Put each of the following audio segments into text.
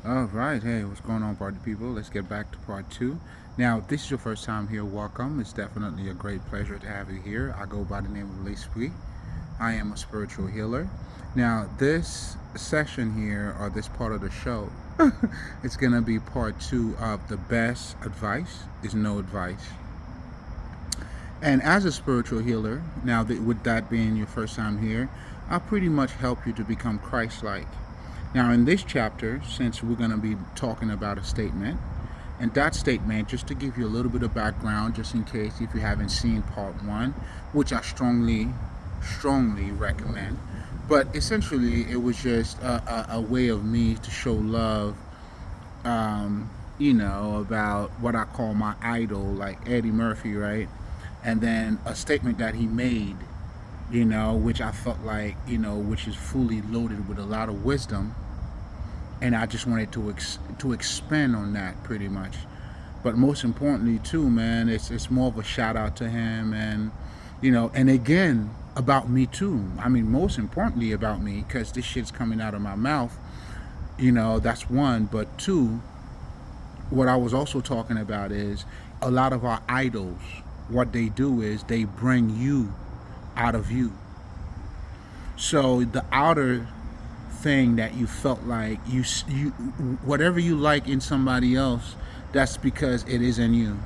All right, hey, what's going on, party people? Let's get back to part two. Now, if this is your first time here, welcome. It's definitely a great pleasure to have you here. I go by the name of L'Esprit. I am a spiritual healer. Now, this session here, or this part of the show, it's going to be part two of the best advice is no advice. And as a spiritual healer, now with that being your first time here, I'll pretty much help you to become Christ-like. Now, in this chapter, since we're going to be talking about a statement, and that statement, just to give you a little bit of background, just in case if you haven't seen part one, which I strongly recommend. But essentially, it was just a way of me to show love, about what I call my idol, like Eddie Murphy, right? And then a statement that he made, which I felt like, which is fully loaded with a lot of wisdom, and I just wanted to expand on that pretty much. But most importantly, too, man, it's more of a shout out to him, and and again about me too. I mean, most importantly about me, because this shit's coming out of my mouth. That's one. But two, what I was also talking about is a lot of our idols. What they do is they bring you out of you. So the outer thing that you felt like you whatever you like in somebody else, that's because it is in you.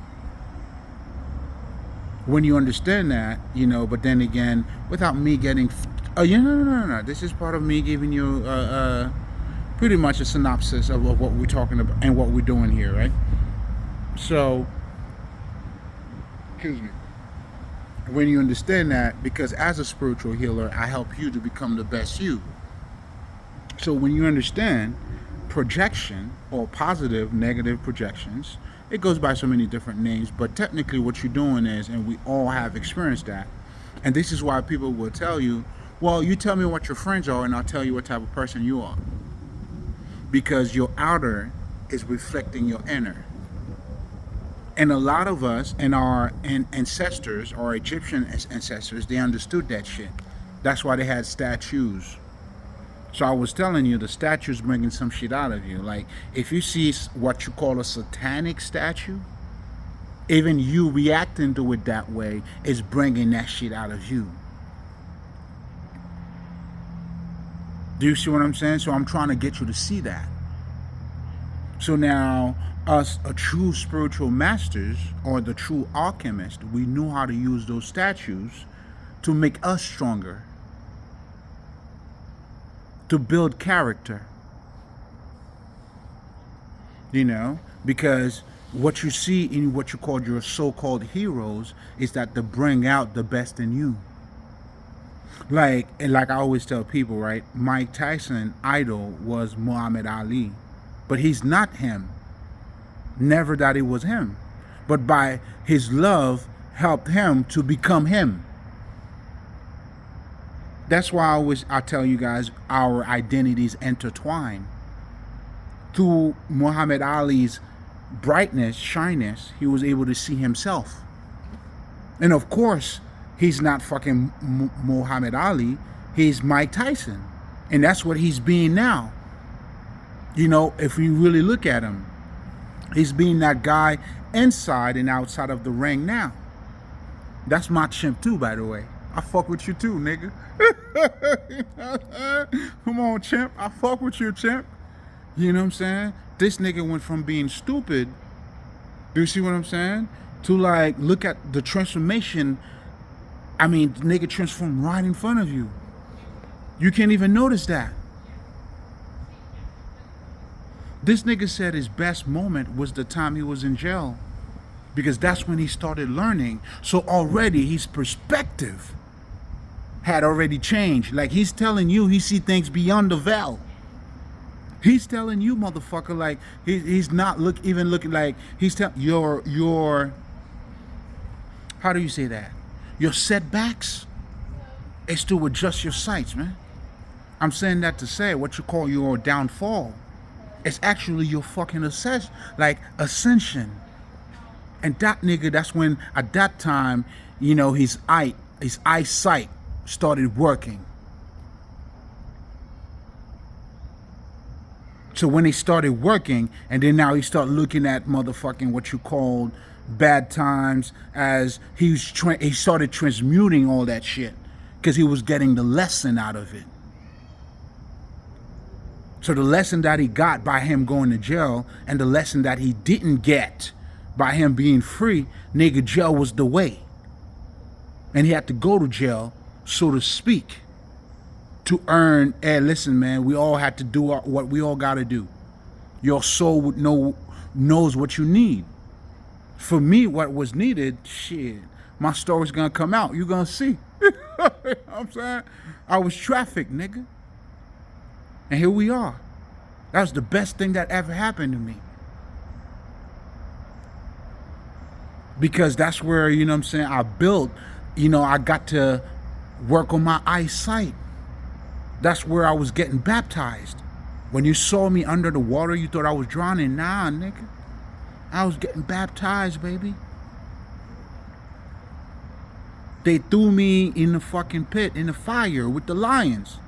When you understand that, but then again, without me getting no, this is part of me giving you pretty much a synopsis of what we're talking about and what we're doing here, right? So, excuse me. When you understand that, because as a spiritual healer, I help you to become the best you. So when you understand projection, or positive, negative projections, it goes by so many different names, but technically what you're doing is, and we all have experienced that, and this is why people will tell you, well, you tell me what your friends are and I'll tell you what type of person you are. Because your outer is reflecting your inner. And a lot of us and our ancestors, our Egyptian ancestors, they understood that shit. That's why they had statues. So I was telling you, the statue's bringing some shit out of you. Like, if you see what you call a satanic statue, even you reacting to it that way is bringing that shit out of you. Do you see what I'm saying? So I'm trying to get you to see that. So now, us, a true spiritual masters, or the true alchemist, we knew how to use those statues to make us stronger, to build character. Because what you see in what you call your so-called heroes is that they bring out the best in you. Like I always tell people, right? Mike Tyson idol was Muhammad Ali, but he's not him. Never that it was him, but by his love helped him to become him. That's why I tell you guys, our identities intertwine. Through Muhammad Ali's brightness, shyness, he was able to see himself. And of course, he's not fucking Muhammad Ali, he's Mike Tyson. And that's what he's being now. If we really look at him, he's being that guy inside and outside of the ring now. That's my chimp too, by the way. I fuck with you too, nigga. Come on, chimp. I fuck with you, chimp. You know what I'm saying? This nigga went from being stupid, do you see what I'm saying? To like, look at the transformation. I mean, the nigga transformed right in front of you. You can't even notice that. This nigga said his best moment was the time he was in jail, because that's when he started learning. So already his perspective had already changed. Like, he's telling you he see things beyond the veil. He's telling you, motherfucker, like he's not even looking like he's telling your how do you say that? Your setbacks is to adjust your sights, man. I'm saying that to say what you call your downfall. It's actually your fucking ascension. And that nigga, that's when at that time, his eyesight started working. So when they started working, and then now he started looking at motherfucking what you called bad times as he started transmuting all that shit because he was getting the lesson out of it. So the lesson that he got by him going to jail and the lesson that he didn't get by him being free, nigga, jail was the way. And he had to go to jail, so to speak, to earn, hey, listen, man, we all had to do what we all got to do. Your soul would knows what you need. For me, what was needed, shit, my story's going to come out. You're going to see. You know what I'm saying? I was trafficked, nigga. And here we are. That was the best thing that ever happened to me. Because that's where, you know what I'm saying, I built, you know, I got to work on my eyesight. That's where I was getting baptized. When you saw me under the water, you thought I was drowning. Nah, nigga. I was getting baptized, baby. They threw me in the fucking pit, in the fire with the lions.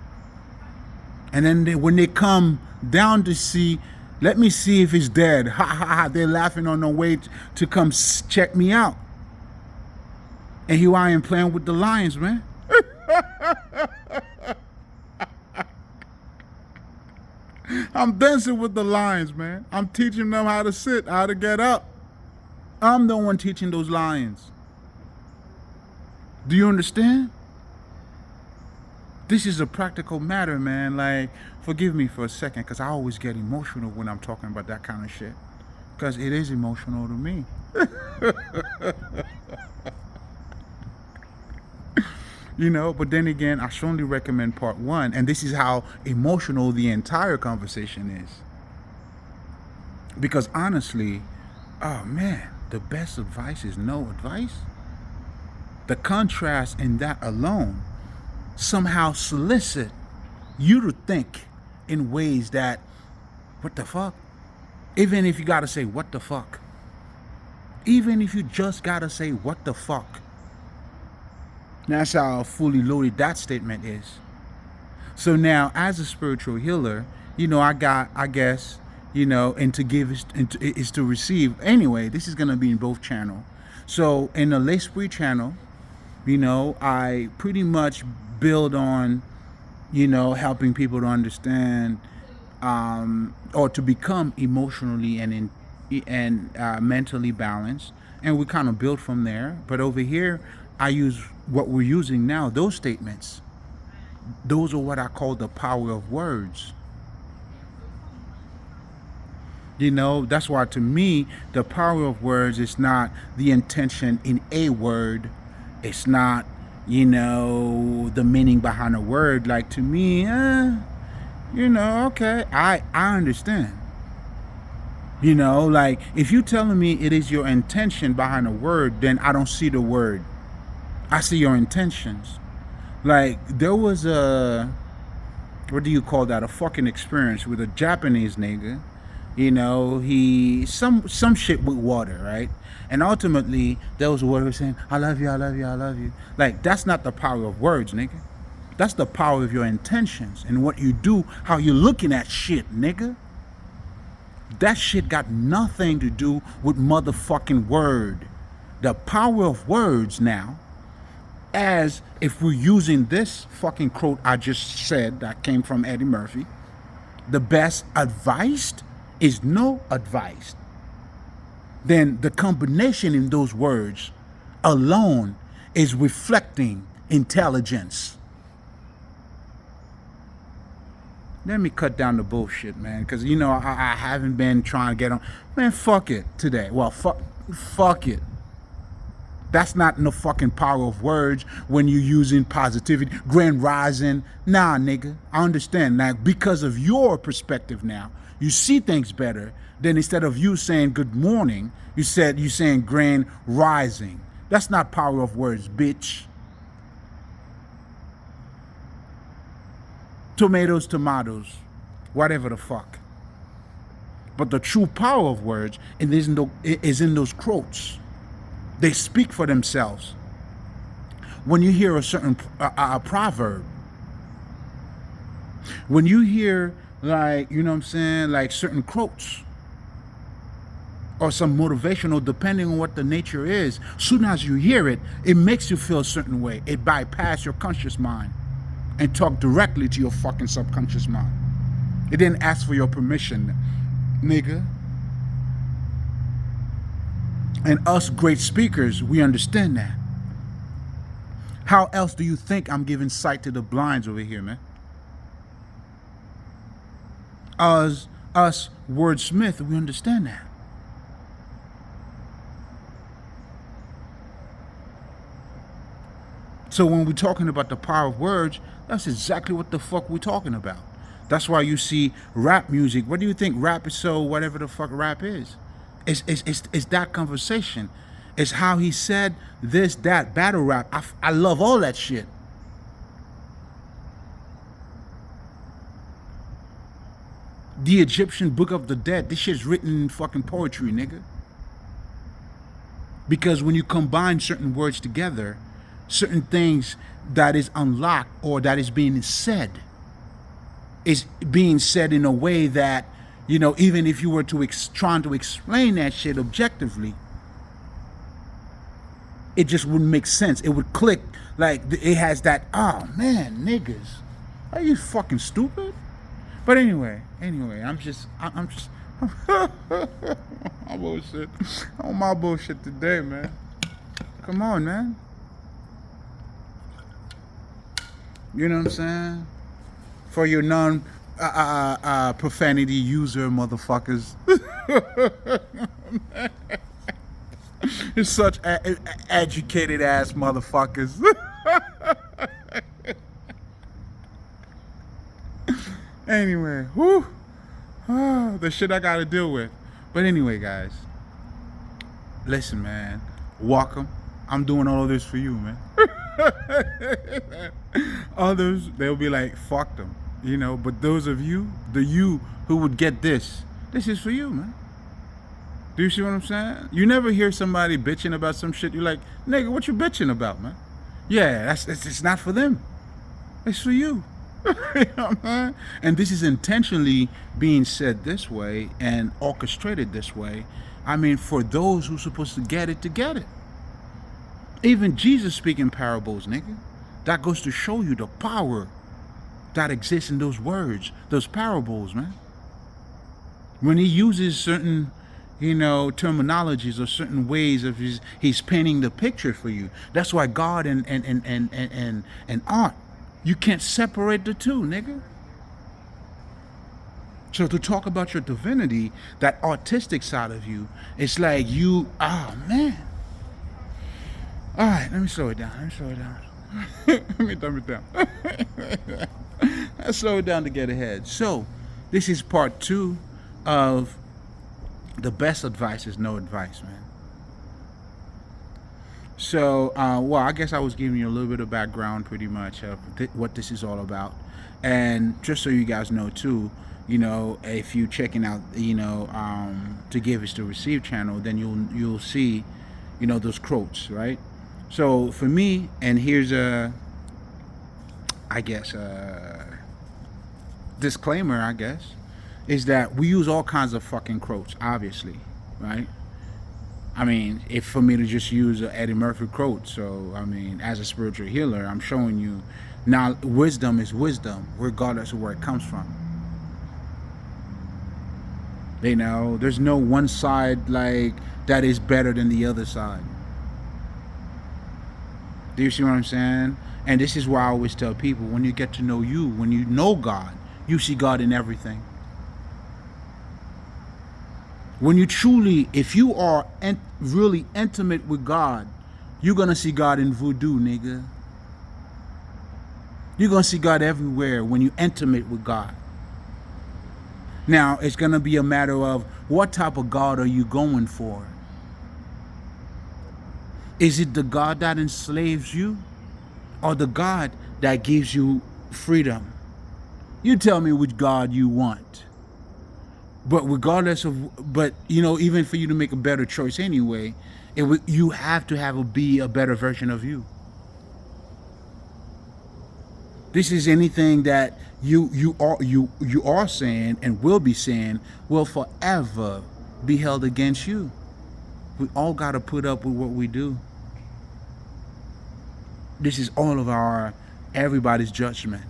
And then when they come down to see, let me see if it's dead. Ha ha ha. They're laughing on their way to come check me out. And here I am playing with the lions, man. I'm dancing with the lions, man. I'm teaching them how to sit, how to get up. I'm the one teaching those lions. Do you understand? This is a practical matter, man. Like, forgive me for a second, because I always get emotional when I'm talking about that kind of shit. Because it is emotional to me. You know, but then again, I strongly recommend part 1. And this is how emotional the entire conversation is. Because honestly, oh man, the best advice is no advice. The contrast in that alone somehow solicit you to think in ways that, what the fuck? Even if you gotta say, what the fuck? Even if you just gotta say, what the fuck? That's how fully loaded that statement is. So now, as a spiritual healer, you know, I guess, you know, and to give is to receive. Anyway, this is gonna be in both channels. So in the L'Esprit channel, you know, I pretty much build on, you know, helping people to understand or to become emotionally and mentally balanced, and we kind of build from there. But over here, I use what we're using now, those statements. Those are what I call the power of words. You know, that's why to me, the power of words is not the intention in a word. It's not, you know, the meaning behind a word. Like, to me, you know, okay, I understand. You know, like, if you're telling me it is your intention behind a word, then I don't see the word. I see your intentions. Like, there was a, what do you call that? A fucking experience with a Japanese nigga. You know, some shit with water, right? And ultimately, there was a word saying, I love you, I love you, I love you. Like, that's not the power of words, nigga. That's the power of your intentions and what you do, how you're looking at shit, nigga. That shit got nothing to do with motherfucking word. The power of words now, as if we're using this fucking quote I just said that came from Eddie Murphy, the best advised is no advice. Then the combination in those words alone is reflecting intelligence. Let me cut down the bullshit, man, because, you know, I haven't been trying to get on. Man, fuck it today. Well, fuck it. That's not no fucking power of words when you're using positivity, grand rising. Nah, nigga, I understand. Now, because of your perspective now, you see things better. Then instead of you saying good morning, you're saying grand rising. That's not power of words, bitch. Tomatoes, whatever the fuck. But the true power of words is in those quotes. They speak for themselves. When you hear a certain proverb, when you hear like, you know what I'm saying, like certain quotes or some motivational, depending on what the nature is. Soon as you hear it, it makes you feel a certain way. It bypass your conscious mind and talk directly to your fucking subconscious mind. It didn't ask for your permission, nigga. And us great speakers, we understand that. How else do you think I'm giving sight to the blinds over here, man? Us wordsmith, we understand that. So when we're talking about the power of words, that's exactly what the fuck we're talking about. That's why you see rap music. What do you think rap is? So whatever the fuck rap is, it's that conversation. It's how he said this, that, battle rap. I love all that shit. The Egyptian Book of the Dead. This shit's written in fucking poetry, nigga. Because when you combine certain words together, certain things that is unlocked or that is being said is being said in a way that, you know, even if you were to trying to explain that shit objectively, it just wouldn't make sense. It would click. Like it has that, oh man, niggas, are you fucking stupid? But anyway, I'm just my bullshit. On my bullshit today, man. Come on, man. You know what I'm saying? For your non profanity user motherfuckers. You're such educated ass motherfuckers. Anyway, whew. Oh, the shit I gotta deal with. But anyway, guys, listen, man. Welcome. I'm doing all of this for you, man. Others, they'll be like, fuck them, you know. But those of you, the you who would get this is for you, man. Do you see what I'm saying? You never hear somebody bitching about some shit. You're like, nigga, what you bitching about, man? Yeah, it's not for them. It's for you. You know what I'm saying? And this is intentionally being said this way and orchestrated this way. I mean, for those who's supposed to get it, to get it. Even Jesus speaking parables, nigga. That goes to show you the power that exists in those words, those parables, man. When he uses certain, you know, terminologies or certain ways of he's painting the picture for you. That's why God and art, you can't separate the two, nigga. So to talk about your divinity, that artistic side of you, it's like you, oh man. All right, let me slow it down. Let me dumb it down. Let's slow it down to get ahead. So this is part 2 of the best advice is no advice, man. So, well, I guess I was giving you a little bit of background pretty much of what this is all about. And just so you guys know too, you know, if you checking out, you know, to give is to receive channel, then you'll see, you know, those quotes, right? So for me, and here's a, I guess, disclaimer, I guess, is that we use all kinds of fucking quotes, obviously, right? I mean, if for me to just use an Eddie Murphy quote, so, I mean, as a spiritual healer, I'm showing you, now, wisdom is wisdom, regardless of where it comes from. You know, there's no one side, like, that is better than the other side. Do you see what I'm saying? And this is why I always tell people, when you get to know you, when you know God, you see God in everything. When you truly, if you are really intimate with God, you're going to see God in voodoo, nigga. You're going to see God everywhere when you're intimate with God. Now, it's going to be a matter of what type of God are you going for? Is it the God that enslaves you or the God that gives you freedom? You tell me which God you want. But regardless of, but you know, even for you to make a better choice anyway, you have to be a better version of you. This is anything that you are saying and will be saying will forever be held against you. We all got to put up with what we do. This is all of everybody's judgment.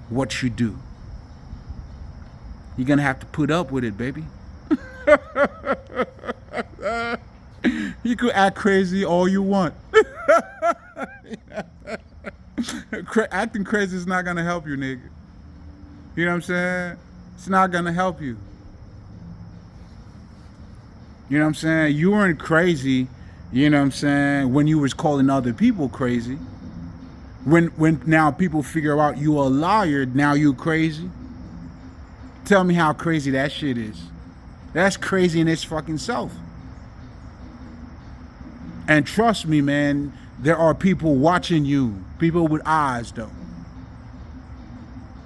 What you do. You're going to have to put up with it, baby. You could act crazy all you want. Acting crazy is not going to help you, nigga. You know what I'm saying? It's not going to help you. You know what I'm saying? You weren't crazy, you know what I'm saying, when you was calling other people crazy. When now people figure out you a liar, now you crazy. Tell me how crazy that shit is. That's crazy in its fucking self. And trust me, man, there are people watching you. People with eyes, though.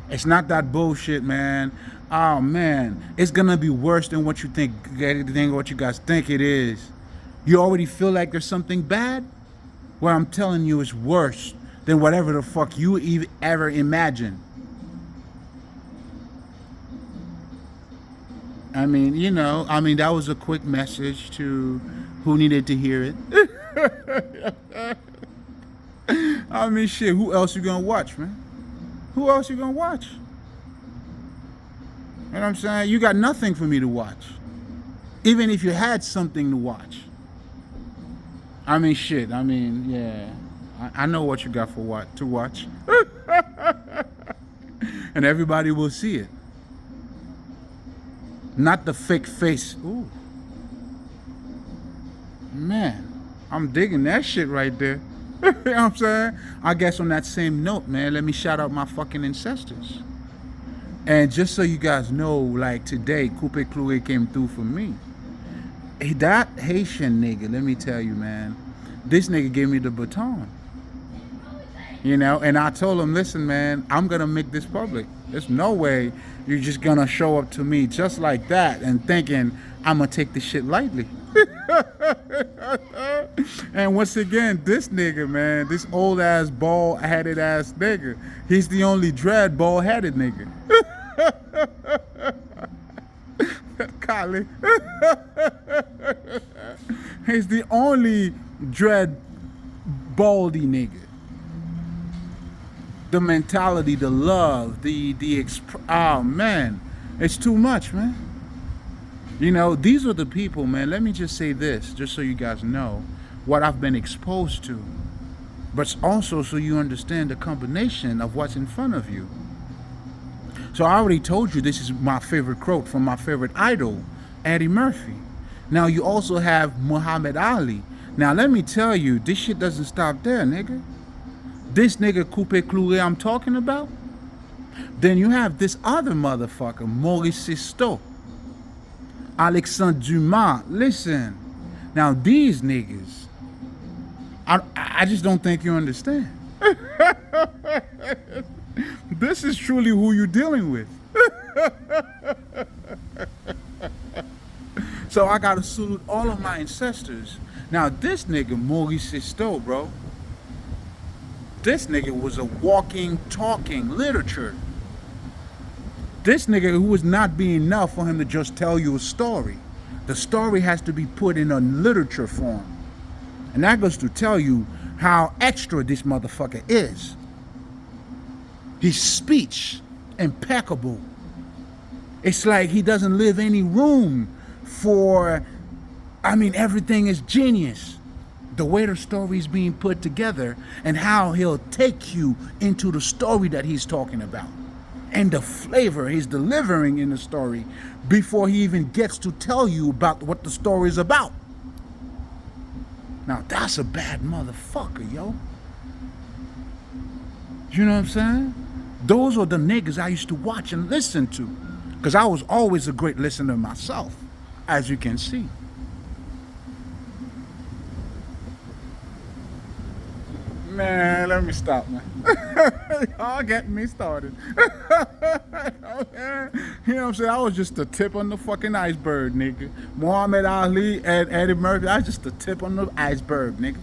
It's not that bullshit, man. Oh, man. It's going to be worse than what you think, what you guys think it is. You already feel like there's something bad? Well, I'm telling you, it's worse than whatever the fuck you ever imagined. I mean, that was a quick message to who needed to hear it. I mean, shit, who else you gonna watch, man? Who else you gonna watch? You know what I'm saying? You got nothing for me to watch. Even if you had something to watch. I mean, shit, yeah. I know what you got to watch. And everybody will see it. Not the fake face. Ooh. Man, I'm digging that shit right there. You know what I'm saying? I guess on that same note, man, let me shout out my fucking ancestors. And just so you guys know, like today, Coupe Cloué came through for me. That Haitian nigga, let me tell you, man, this nigga gave me the baton. You know, and I told him, listen, man, I'm going to make this public. There's no way you're just going to show up to me just like that and thinking I'm going to take this shit lightly. And once again, this nigga, man, this old ass bald-headed ass nigga, he's the only dread bald-headed nigga. Kali. He's the only dread baldy nigga. The mentality, the love, oh man, it's too much, man. You know, these are the people, man. Let me just say this, just so you guys know what I've been exposed to, but also so you understand the combination of what's in front of you. So I already told you this is my favorite quote from my favorite idol, Eddie Murphy. Now you also have Muhammad Ali. Now let me tell you, this shit doesn't stop there, nigga. This nigga Coupe Cloué I'm talking about. Then you have this other motherfucker, Maurice Sisto, Alexandre Dumas. Listen, now these niggas, I just don't think you understand. This is truly who you're dealing with. So I gotta salute all of my ancestors. Now this nigga Maurice Sisto, bro, this nigga was a walking, talking literature. This nigga who was not being enough for him to just tell you a story. The story has to be put in a literature form. And that goes to tell you how extra this motherfucker is. His speech, impeccable. It's like he doesn't leave any room for, everything is genius. The way the story is being put together and how he'll take you into the story that he's talking about. And the flavor he's delivering in the story before he even gets to tell you about what the story is about. Now that's a bad motherfucker, yo. You know what I'm saying? Those are the niggas I used to watch and listen to. Because I was always a great listener myself, as you can see. Man, let me stop, man. Y'all getting me started. Okay. You know what I'm saying? I was just the tip on the fucking iceberg, nigga. Muhammad Ali and Eddie Murphy, I was just the tip on the iceberg, nigga.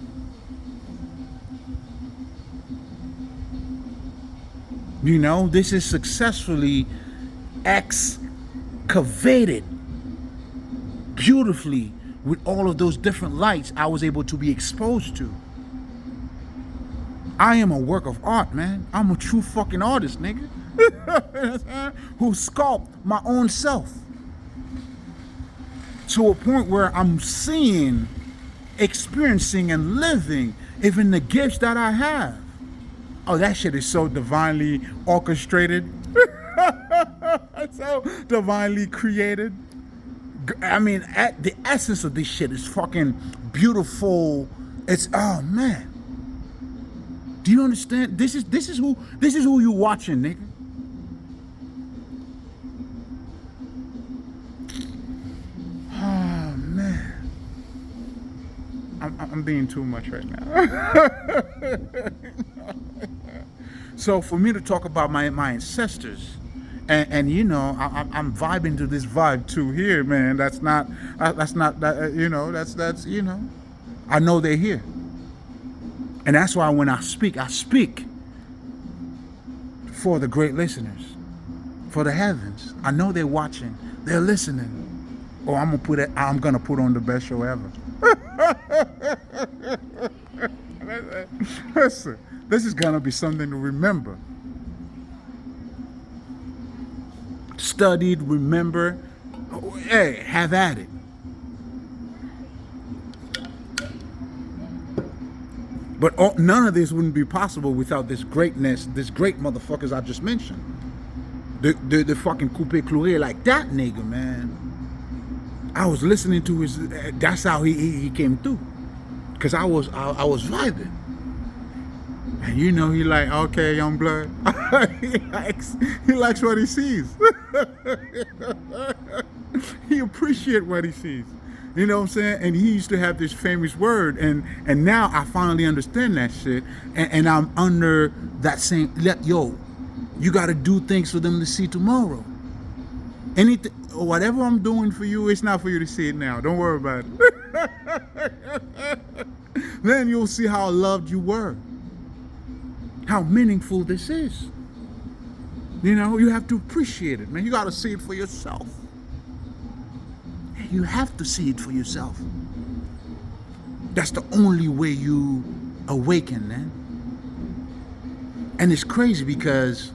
You know, this is successfully excavated beautifully with all of those different lights I was able to be exposed to. I am a work of art, man. I'm a true fucking artist, nigga. Who sculpt my own self to a point where I'm seeing, experiencing, and living even the gifts that I have. Oh, that shit is so divinely orchestrated. So divinely created. I mean, the essence of this shit is fucking beautiful. It's, oh man. Do you understand? This is who you watching, nigga. Oh man. I'm being too much right now. So for me to talk about my ancestors, and you know, I'm vibing to this vibe too here, man. That's not you know, that's you know, I know they're here, and that's why when I speak for the great listeners, for the heavens. I know they're watching, they're listening. Or I'm gonna put on the best show ever. Listen, this is gonna be something to remember. Studied, remember. Hey, have at it. But none of this wouldn't be possible without this greatness, this great motherfuckers I just mentioned. The fucking Coupé Cloué, like that nigga, man. I was listening to his. That's how he came through, cause I was vibing. And you know, he like, okay, young blood. he likes what he sees. He appreciates what he sees. You know what I'm saying? And he used to have this famous word, and now I finally understand that shit, and I'm under that same. Yo, you got to do things for them to see tomorrow. Anything, whatever I'm doing for you, it's not for you to see it now. Don't worry about it. Then you'll see how loved you were, how meaningful this is. You know, you have to appreciate it, man. You got to see it for yourself. You have to see it for yourself. That's the only way you awaken, man. And it's crazy because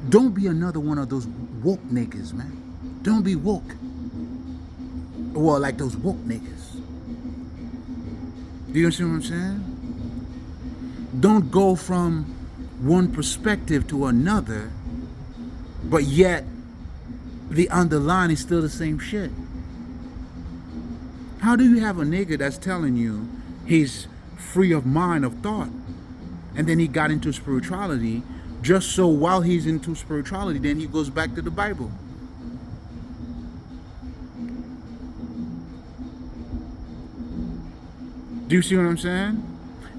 don't be another one of those woke niggas, man. Don't be woke. Well, like those woke niggas. Do you understand what I'm saying? Don't go from one perspective to another, but yet the underlying is still the same shit. How do you have a nigga that's telling you he's free of mind, of thought, and then he got into spirituality, just so while he's into spirituality, then he goes back to the Bible? Do you see what I'm saying?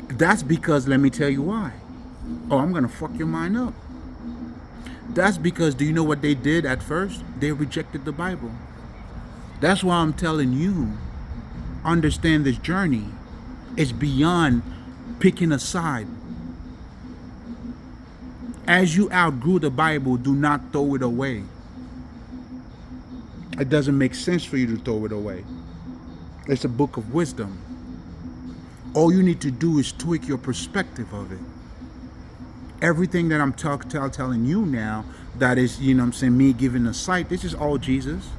That's because, let me tell you why. Oh, I'm gonna fuck your mind up. That's because, do you know what they did at first? They rejected the Bible. That's why I'm telling you, understand this journey is beyond picking a side. As you outgrew the Bible, do not throw it away. It doesn't make sense for you to throw it away. It's a book of wisdom. All you need to do is tweak your perspective of it. Everything that I'm telling you now, that is, you know what I'm saying, me giving a sight, this is all Jesus.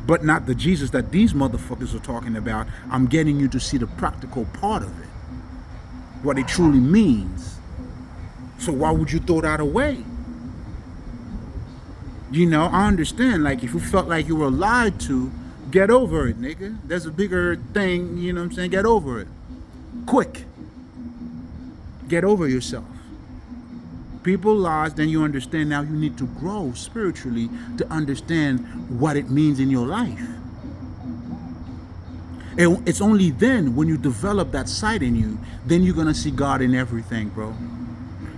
But not the Jesus that these motherfuckers are talking about. I'm getting you to see the practical part of it, what it truly means. So why would you throw that away? You know, I understand, like, if you felt like you were lied to, get over it, nigga. There's a bigger thing, you know what I'm saying? Get over it. Quick. Get over yourself. People lies, then you understand now you need to grow spiritually to understand what it means in your life. And it's only then when you develop that sight in you, then you're going to see God in everything, bro.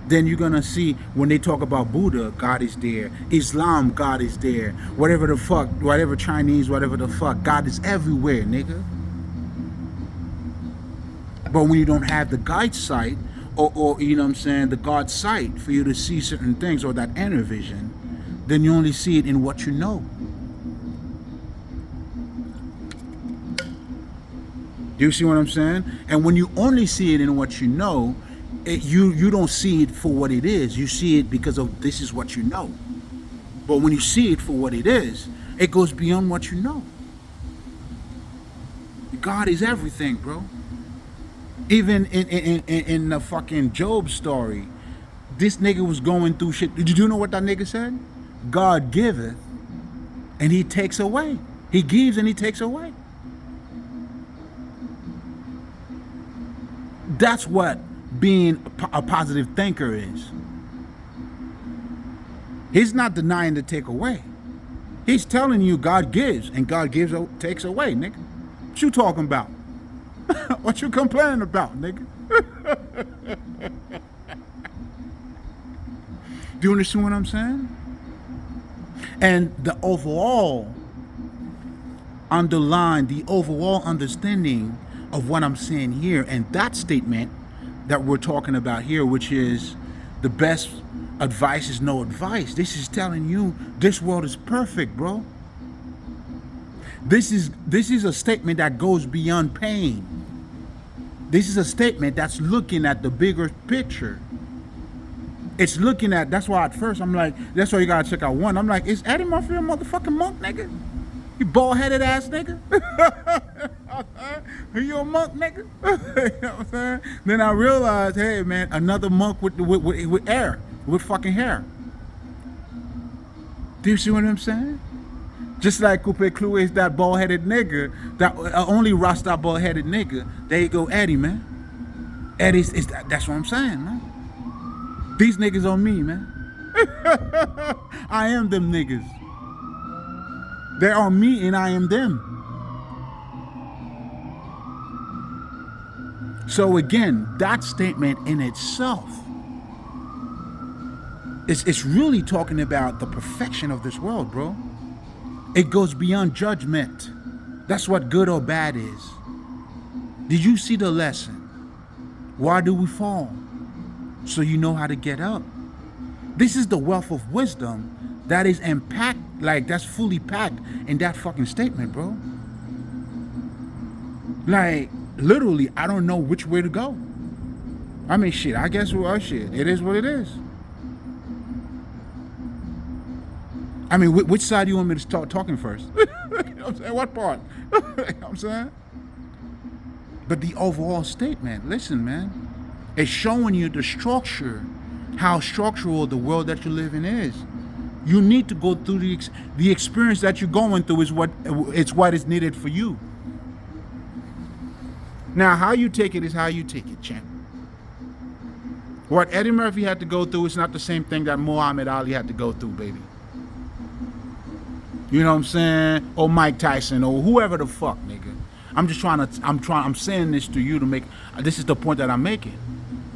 Then you're going to see when they talk about Buddha, God is there. Islam, God is there. Whatever the fuck, whatever Chinese, whatever the fuck, God is everywhere, nigga. But when you don't have the guide sight, or you know what I'm saying, the God sight for you to see certain things, or that inner vision, then you only see it in what you know. Do you see what I'm saying? And when you only see it in what you know, you don't see it for what it is. You see it because of this is what you know. But when you see it for what it is, it goes beyond what you know. God is everything, bro. Even in the fucking Job story, this nigga was going through shit. Did you know what that nigga said? God giveth and he takes away. He gives and he takes away. That's what being a positive thinker is. He's not denying to take away. He's telling you God gives and God gives takes away, nigga. What you talking about? What you complaining about, nigga? Do you understand what I'm saying? And the overall understanding of what I'm saying here, and that statement that we're talking about here, which is the best advice is no advice. This is telling you this world is perfect, bro. This is a statement that goes beyond pain. This is a statement that's looking at the bigger picture. It's looking at, that's why at first I'm like, that's why you gotta check out one. I'm like, is Eddie Murphy a motherfucking monk, nigga? You bald-headed ass nigga? Are you a monk, nigga? You know what I'm saying? Then I realized, hey man, another monk with hair, with fucking hair. Do you see what I'm saying? Just like Coupe Clou is that bald-headed nigga, that only Rasta bald-headed nigga. There you go, Eddie, man. Eddie's that's what I'm saying, man. These niggas on me, man. I am them niggas. They're on me and I am them. So again, that statement in itself, it's really talking about the perfection of this world, bro. It goes beyond judgment. That's what good or bad is. Did you see the lesson? Why do we fall? So you know how to get up. This is the wealth of wisdom that is that's fully packed in that fucking statement, bro. Like, literally, I don't know which way to go. I mean, shit, I guess, well, shit, it is what it is. I mean, which side do you want me to start talking first? You know what I'm saying? What part? You know what I'm saying? But the overall statement, listen, man, it's showing you the structure, how structural the world that you live in is. You need to go through the experience that you're going through is what is needed for you. Now, how you take it is how you take it, champ. What Eddie Murphy had to go through is not the same thing that Muhammad Ali had to go through, baby. You know what I'm saying? Or Mike Tyson, or whoever the fuck, nigga. I'm saying this to you to make, this is the point that I'm making.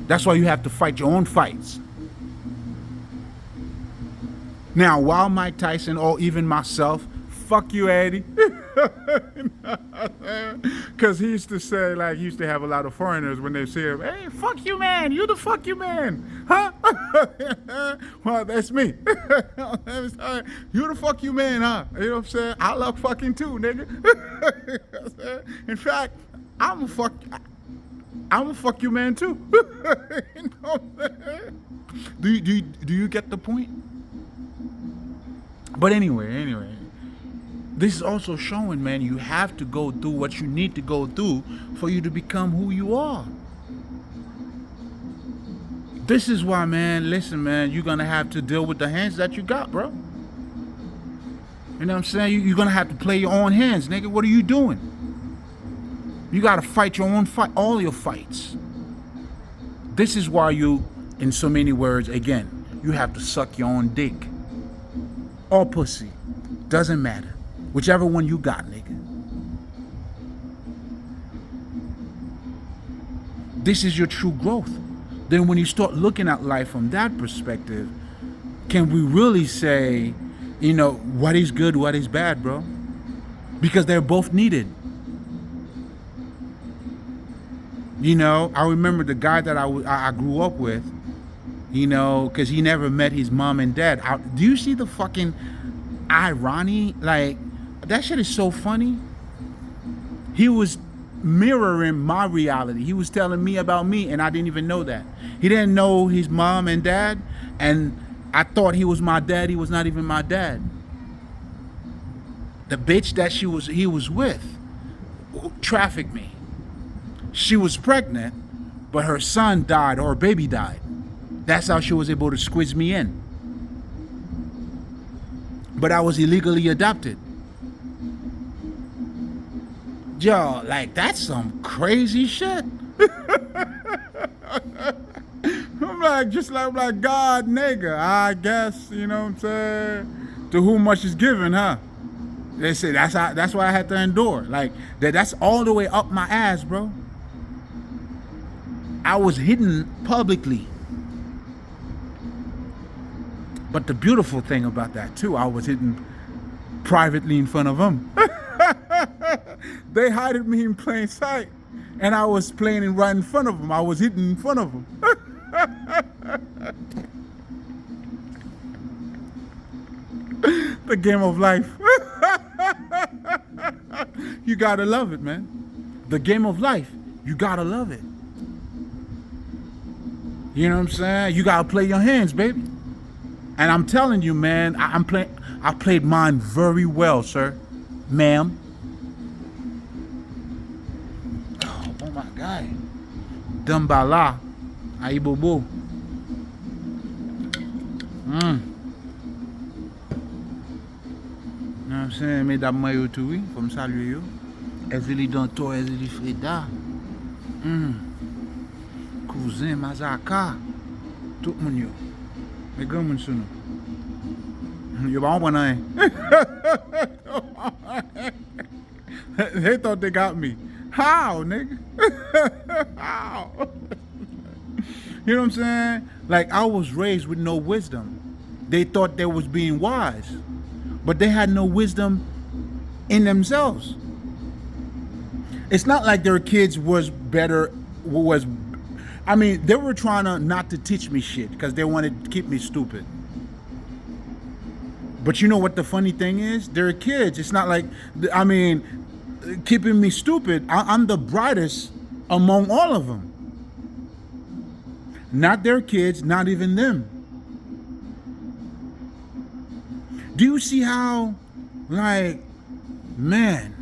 That's why you have to fight your own fights. Now, while Mike Tyson, or even myself, fuck you, Eddie. Because he used to say, like, he used to have a lot of foreigners when they say, hey, fuck you, man. You the fuck you, man. Huh? Well, that's me. You the fuck you, man, huh? You know what I'm saying? I love fucking too, nigga. In fact, I'm a fuck you, man, too. You know what I'm saying? Do you get the point? But anyway. This is also showing, man, you have to go through what you need to go through for you to become who you are. This is why, man, listen, man, you're going to have to deal with the hands that you got, bro. You know what I'm saying? You're going to have to play your own hands, nigga. What are you doing? You got to fight your own fight, all your fights. This is why you, in so many words, again, you have to suck your own dick. Or pussy. Doesn't matter. Whichever one you got, nigga. This is your true growth. Then when you start looking at life from that perspective, can we really say, you know, what is good, what is bad, bro? Because they're both needed. You know, I remember the guy that I grew up with, you know, because he never met his mom and dad. Do you see the fucking irony? Like, that shit is so funny. He was mirroring my reality. He was telling me about me, and I didn't even know that. He didn't know his mom and dad, and I thought he was my dad. He was not even my dad. The bitch that he was with trafficked me. She was pregnant, but her son died, or her baby died. That's how she was able to squeeze me in. But I was illegally adopted. Yo, like, that's some crazy shit. I'm like, God, nigga, I guess, you know what I'm saying? To whom much is given, huh? They say that's why I had to endure. Like, that's all the way up my ass, bro. I was hidden publicly. But the beautiful thing about that, too, I was hidden privately in front of them. They hid me in plain sight, and I was playing right in front of them. I was hidden in front of them. The game of life. You gotta love it, man. The game of life. You gotta love it. You know what I'm saying? You gotta play your hands, baby. And I'm telling you, man, I played mine very well, sir. Ma'am. Oh my God. Dumbala. Aibobo. You know what I'm saying? Mesdames, moi, yo, tout, oui. Comme saluer yo. Ezeli Danto, Ezeli Freda. Cousin, Mazaka. Tout moun yo. Mais grand moun sou nou. Yo ba on pren. They thought they got me. How, nigga? How? You know what I'm saying? Like, I was raised with no wisdom. They thought they was being wise, but they had no wisdom in themselves. It's not like their kids was better, I mean, they were trying to not to teach me shit because they wanted to keep me stupid. But you know what the funny thing is? They're kids. It's not like, I mean, keeping me stupid. I'm the brightest among all of them. Not their kids, not even them. Do you see how, like, man,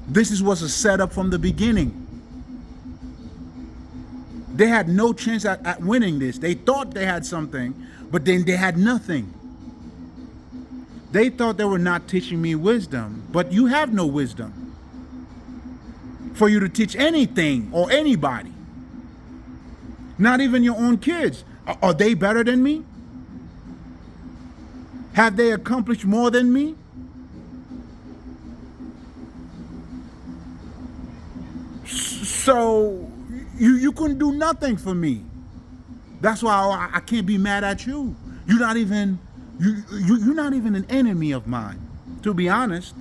this was a setup from the beginning. They had no chance at winning this. They thought they had something, but then they had nothing. They thought they were not teaching me wisdom, but you have no wisdom for you to teach anything or anybody. Not even your own kids. Are they better than me? Have they accomplished more than me? So you couldn't do nothing for me. That's why I can't be mad at you. You're not even an enemy of mine. To be honest,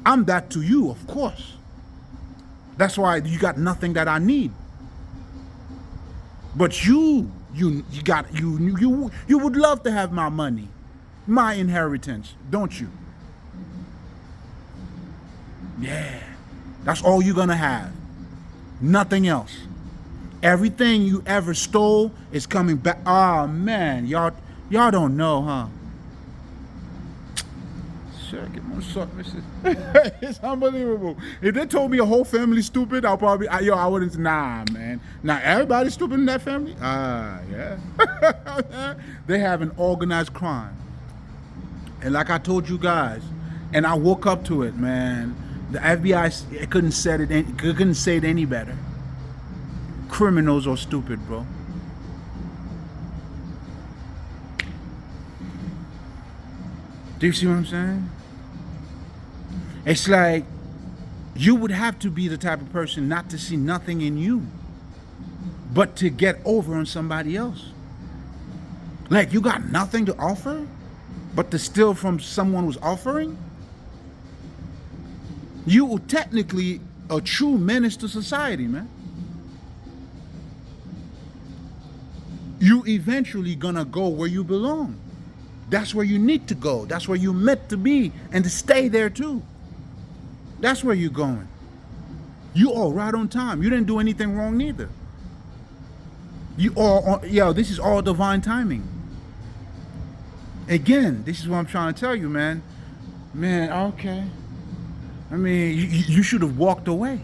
I'm that to you, of course. That's why you got nothing that I need. But you would love to have my money, my inheritance, don't you? Yeah, that's all you're gonna have. Nothing else. Everything you ever stole is coming back. Oh man, y'all don't know, huh? Shit, get my suck, Mrs. It's unbelievable. If they told me a whole family's stupid, I wouldn't. Nah, man. Nah, everybody's stupid in that family. Yeah. They have an organized crime, and like I told you guys, and I woke up to it, man. The FBI couldn't say it any better. Criminals are stupid, bro. Do you see what I'm saying? It's like you would have to be the type of person not to see nothing in you, but to get over on somebody else. Like you got nothing to offer, but to steal from someone who's offering? You are technically a true menace to society, man. you eventually gonna go where you belong. That's where you need to go. That's where you're meant to be and to stay there too. That's where you're going. You all right on time. You didn't do anything wrong neither. You all, this is all divine timing. Again, this is what I'm trying to tell you, man. Man, okay. I mean, you should have walked away.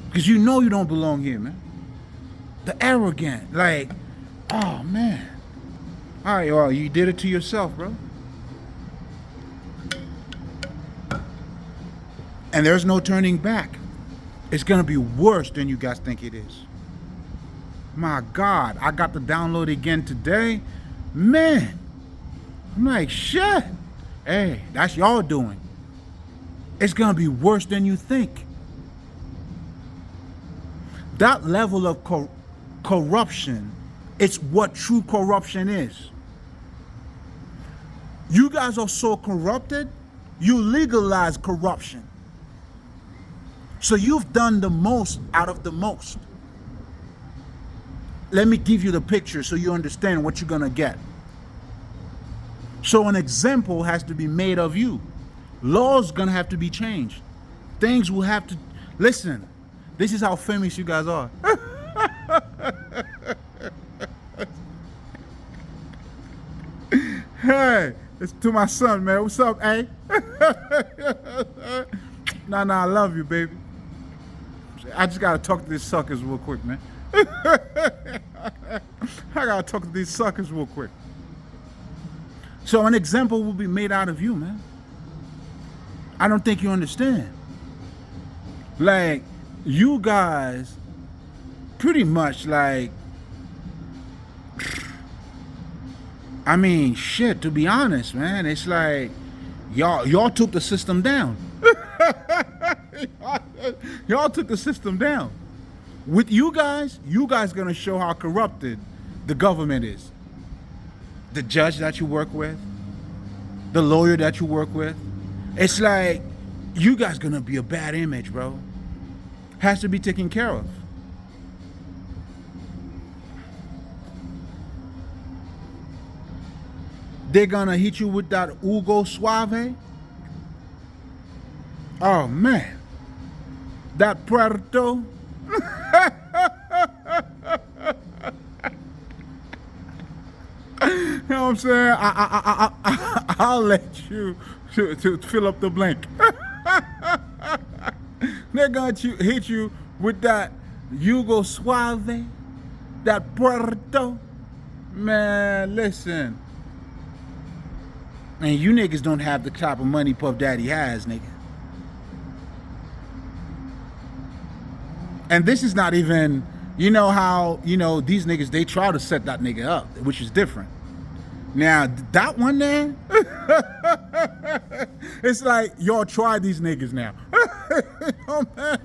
Because you know you don't belong here, man. The arrogant, like, oh, man. All right, well, you did it to yourself, bro. And there's no turning back. It's going to be worse than you guys think it is. My God, I got the download again today. Man, I'm like, shit. Hey, that's y'all doing. It's going to be worse than you think. That level of corruption, it's what true corruption is. You guys are so corrupted, you legalize corruption. So you've done the most out of the most. Let me give you the picture so you understand what you're going to get. So an example has to be made of you. Laws going to have to be changed. Things will have to... Listen, this is how famous you guys are. Hey, it's to my son, man. What's up, eh? Nah, I love you, baby. I just got to talk to these suckers real quick, man. I got to talk to these suckers real quick. So an example will be made out of you, man. I don't think you understand. Like, you guys pretty much like, I mean, shit, to be honest, man, it's like y'all took the system down. Y'all took the system down. With you guys gonna show how corrupted the government is. The judge that you work with, the lawyer that you work with. It's like, you guys gonna be a bad image, bro. Has to be taken care of. They're gonna hit you with that Hugo Suave. Oh man. That Puerto. You know what I'm saying? I'll let you to fill up the blank. They're going to hit you with that Hugo Suave, that Puerto. Man, listen. And you niggas don't have the type of money Puff Daddy has, nigga. And this is not even, you know how, these niggas, they try to set that nigga up, which is different. Now, that one there, it's like, y'all try these niggas now.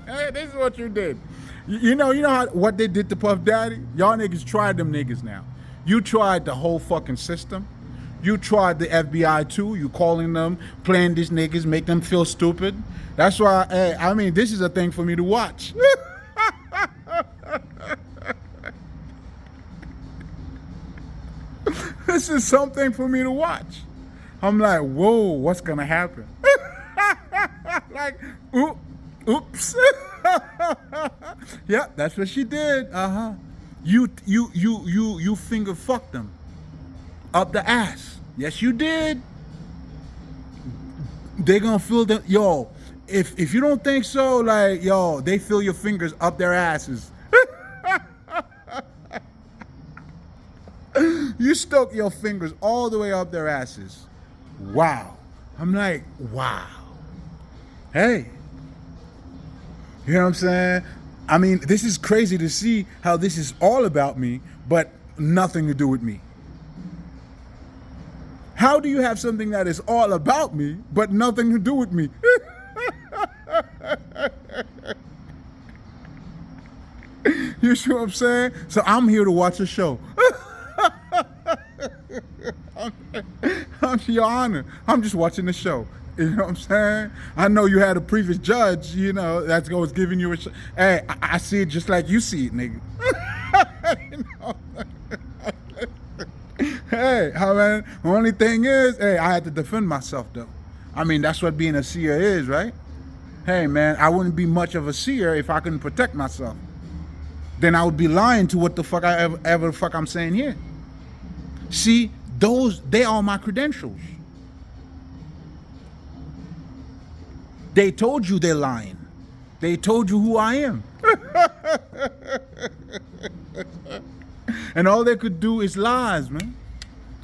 Hey, this is what you did. You know what they did to Puff Daddy? Y'all niggas tried them niggas now. You tried the whole fucking system. You tried the FBI too. You calling them, playing these niggas, make them feel stupid. That's why, hey, I mean, this is a thing for me to watch. This is something for me to watch. I'm like, whoa, what's gonna happen? Like, oops. Yeah, that's what she did. You finger fucked them up the ass. Yes, you did. They gonna feel that, yo. If you don't think so, like, yo, they feel your fingers up their asses. You stuck your fingers all the way up their asses. Wow. I'm like, wow. Hey. You know what I'm saying? I mean, this is crazy to see how this is all about me, but nothing to do with me. How do you have something that is all about me, but nothing to do with me? You see what I'm saying? So I'm here to watch a show. I'm your honor. I'm just watching the show. You know what I'm saying? I know you had a previous judge, that's always giving you a show. Hey, I see it just like you see it, nigga. Hey, I mean, the only thing is, hey, I had to defend myself though. I mean, that's what being a seer is, right? Hey, man, I wouldn't be much of a seer if I couldn't protect myself. Then I would be lying to what the fuck I ever the fuck I'm saying here. See, they are my credentials. They told you they're lying. They told you who I am. And all they could do is lies, man.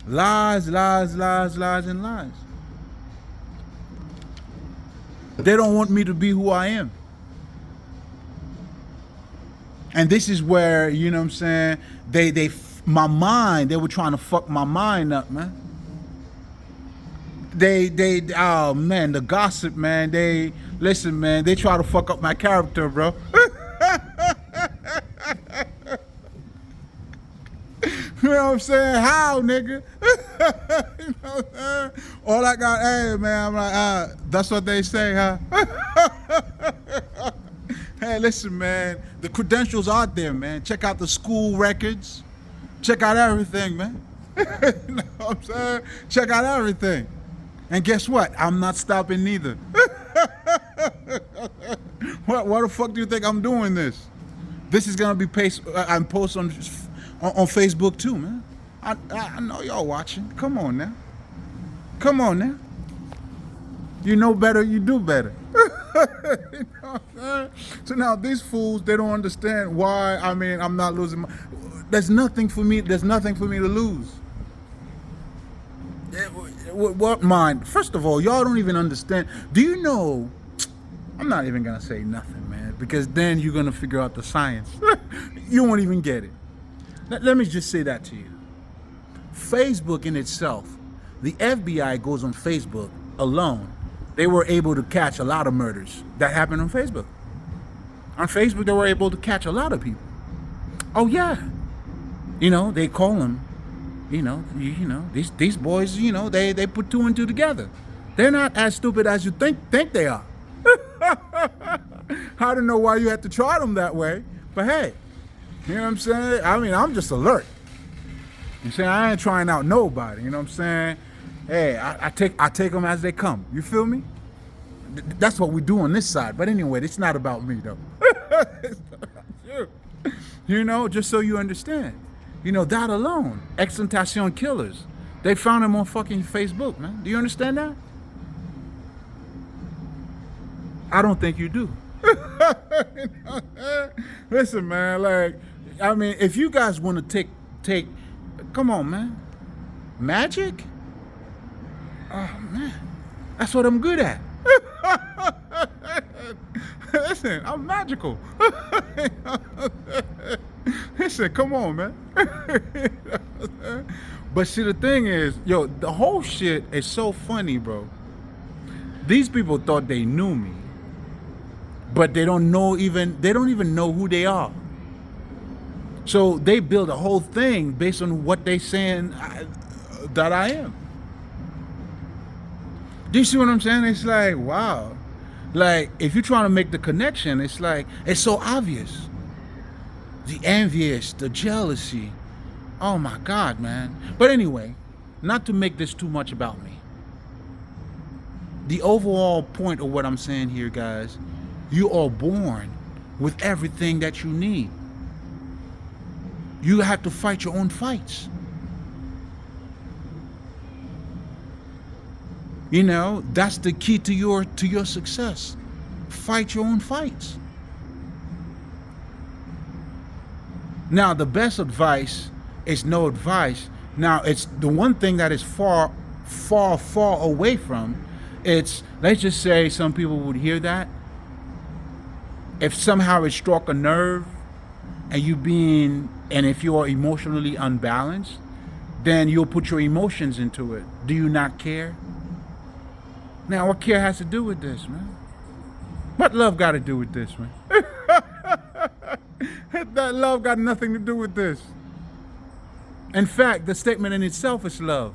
Lies, lies, lies, lies, and lies. They don't want me to be who I am. And this is where, you know what I'm saying, my mind, they were trying to fuck my mind up, man. Oh man, the gossip, man, listen, man, they try to fuck up my character, bro. You know what I'm saying? How, nigga? You know what I'm saying? All I got, hey, man, I'm like, that's what they say, huh? Hey, listen, man, the credentials out there, man. Check out the school records. Check out everything, man. You know what I'm saying? Check out everything. And guess what? I'm not stopping neither. Why the fuck do you think I'm doing this? This is gonna be posted on Facebook too, man. I know y'all watching. Come on now. Come on now. You know better, you do better. You know what I'm saying? So now these fools, they don't understand why. I mean, I'm not losing. There's nothing for me. There's nothing for me to lose. What mind? First of all, y'all don't even understand. Do you know? I'm not even gonna say nothing, man, because then you're gonna figure out the science. You won't even get it. Let me just say that to you. Facebook in itself, the FBI goes on Facebook alone. They were able to catch a lot of murders that happened on Facebook. On Facebook, they were able to catch a lot of people. Oh yeah, you know, they call them. You know, these boys, you know, they put two and two together. They're not as stupid as you think they are. I don't know why you have to try them that way, but hey, you know what I'm saying? I mean, I'm just alert. You see, I ain't trying out nobody. You know what I'm saying? Hey, I take them as they come. You feel me? That's what we do on this side. But anyway, it's not about me though. It's not about you. You know, just so you understand. You know, that alone, Extentation Killers, they found him on fucking Facebook, man. Do you understand that? I don't think you do. You know, listen, man, like, I mean, if you guys want to take, come on, man. Magic? Oh, man. That's what I'm good at. Listen, I'm magical. Listen, come on, man. But see, the thing is, yo, the whole shit is so funny, bro. These people thought they knew me, but they don't even know who they are. So they build a whole thing based on what they saying that I am. Do you see what I'm saying? It's like, wow. Like, if you're trying to make the connection, it's like, it's so obvious. The envious, the jealousy. Oh my God, man. But anyway, not to make this too much about me. The overall point of what I'm saying here, guys, you are born with everything that you need. You have to fight your own fights. You know, that's the key to your success. Fight your own fights. Now, the best advice is no advice. Now, it's the one thing that is far, far, far away from. It's, let's just say some people would hear that. If somehow it struck a nerve and if you are emotionally unbalanced, then you'll put your emotions into it. Do you not care? Now, what care has to do with this, man? What love got to do with this, man? That love got nothing to do with this. In fact, the statement in itself is love.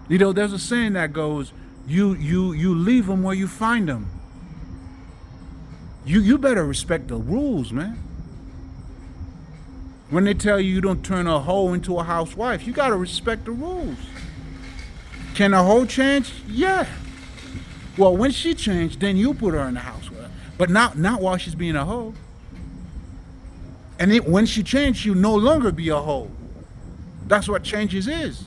You know, there's a saying that goes, you leave them where you find them. You better respect the rules, man. When they tell you don't turn a hoe into a housewife, you gotta respect the rules. Can a hoe change? Yeah. Well, when she changed, then you put her in the house with her. But not while she's being a hoe. And when she changed, she'll no longer be a hoe. That's what changes is,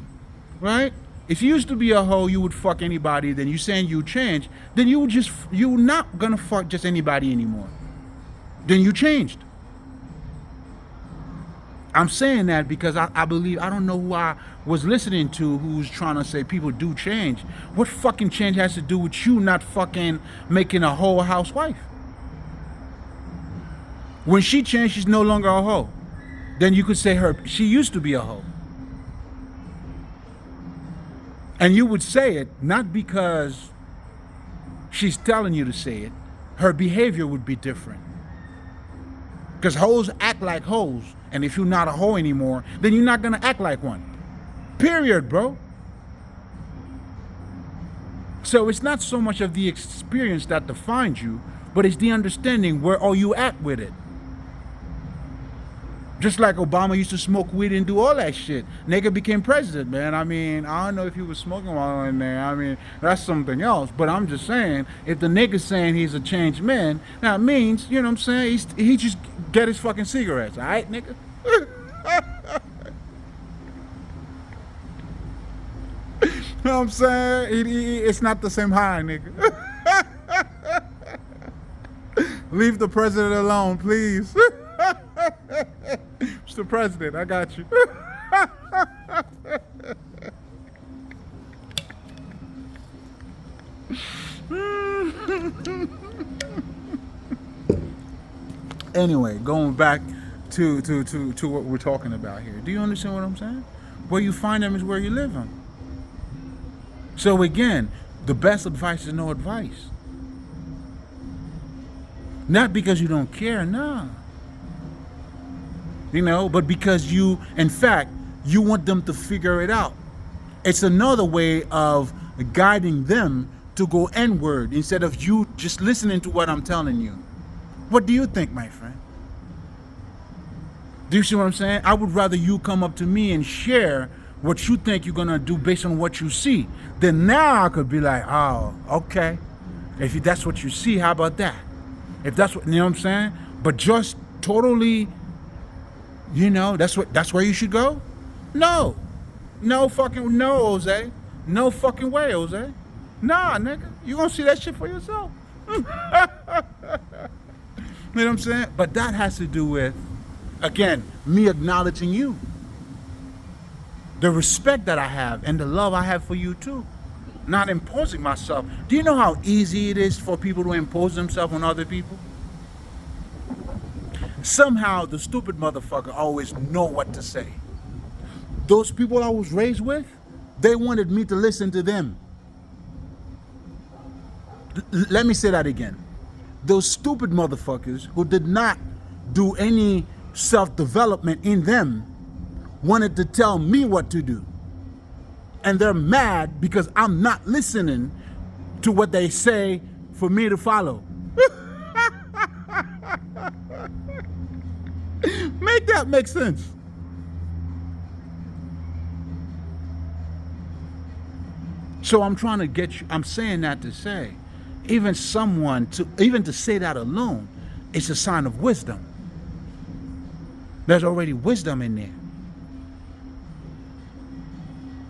right? If you used to be a hoe, you would fuck anybody. Then you saying you change, then you're not gonna fuck just anybody anymore. Then you changed. I'm saying that because I believe, I don't know who I was listening to who's trying to say people do change. What fucking change has to do with you not fucking making a hoe a housewife? When she changed, she's no longer a hoe. Then you could say she used to be a hoe. And you would say it not because she's telling you to say it. Her behavior would be different. Because hoes act like hoes. And if you're not a hoe anymore, then you're not going to act like one. Period, bro. So it's not so much of the experience that defines you, but it's the understanding where are you at with it. Just like Obama used to smoke weed and do all that shit. Nigga became president, man. I mean, I don't know if he was smoking while in there. I mean, that's something else. But I'm just saying, if the nigga's saying he's a changed man, that means, you know what I'm saying, he just get his fucking cigarettes, all right, nigga? You know what I'm saying? It's not the same high, nigga. Leave the president alone, please. Mr. President, I got you. Anyway, going back to what we're talking about here. Do you understand what I'm saying? Where you find them is where you live them. So again, the best advice is no advice. Not because you don't care, nah. You know, but because you, in fact, you want them to figure it out. It's another way of guiding them to go N-word instead of you just listening to what I'm telling you. What do you think, my friend? Do you see what I'm saying? I would rather you come up to me and share what you think you're going to do based on what you see. Then now I could be like, oh, okay. If that's what you see, how about that? If that's what, you know what I'm saying? But just totally, you know, that's where you should go? No. No fucking, no, Jose. No fucking way, Jose. Nah, nigga. You gonna see that shit for yourself. You know what I'm saying? But that has to do with, again, me acknowledging you. The respect that I have and the love I have for you too. Not imposing myself. Do you know how easy it is for people to impose themselves on other people? Somehow the stupid motherfucker always know what to say. Those people I was raised with, they wanted me to listen to them. Let me say that again. Those stupid motherfuckers who did not do any self-development in them wanted to tell me what to do. And they're mad because I'm not listening to what they say for me to follow. Make that make sense. So I'm trying to get you, I'm saying that to say, even to say that alone, it's a sign of wisdom. There's already wisdom in there.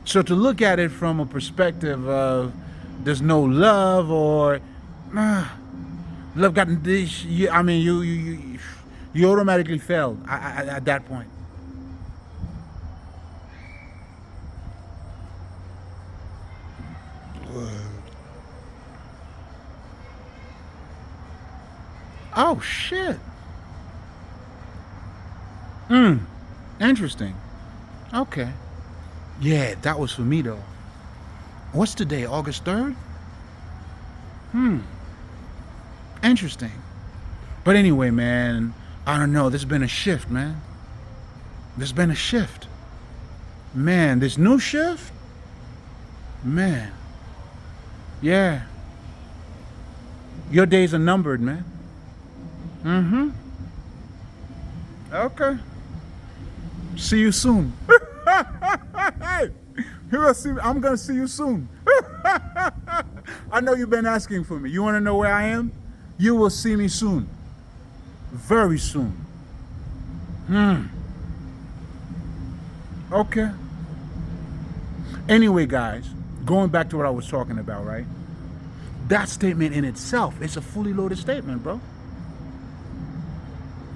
So to look at it from a perspective of there's no love or love got this, I mean, you automatically failed at that point. Oh shit. Interesting. Okay. Yeah, that was for me though. What's today? August 3rd? Interesting. But anyway, man, I don't know. There's been a shift, man. There's been a shift. Man, this new shift? Man. Yeah. Your days are numbered, man. Okay. See you soon. Hey, I'm gonna see you soon. I know you've been asking for me. You want to know where I am? You will see me soon. Very soon. Okay. Anyway, guys, going back to what I was talking about, right? That statement in itself is a fully loaded statement, bro.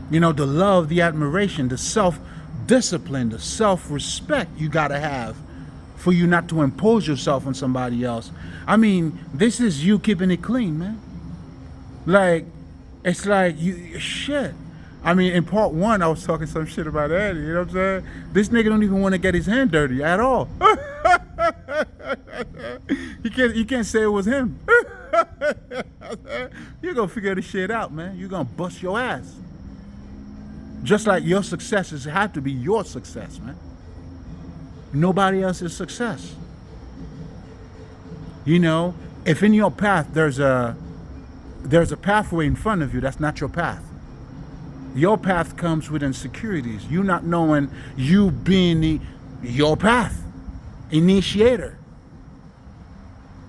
You know, the love, the admiration, the self-discipline, the self-respect you got to have for you not to impose yourself on somebody else. I mean, this is you keeping it clean, man. Like, it's like, shit. I mean, in part one, I was talking some shit about Eddie, you know what I'm saying? This nigga don't even want to get his hand dirty at all. You can't say it was him. You're going to figure this shit out, man. You're going to bust your ass. Just like your successes have to be your success, man. Nobody else's success. You know, if in your path there's a pathway in front of you, that's not your path. Your path comes with insecurities. You not knowing you being your path, initiator.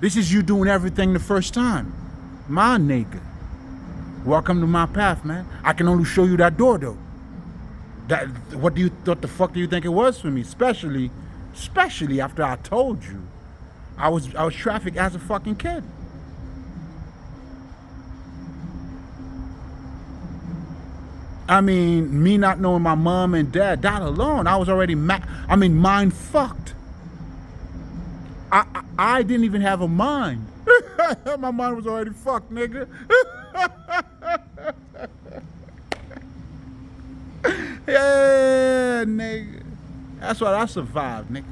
This is you doing everything the first time. My nigga. Welcome to my path, man. I can only show you that door, though. What the fuck do you think it was for me? Especially after I told you I was trafficked as a fucking kid. I mean, me not knowing my mom and dad, that alone, I was already mind fucked. I didn't even have a mind. My mind was already fucked, nigga. Yeah, nigga. That's why I survived, nigga.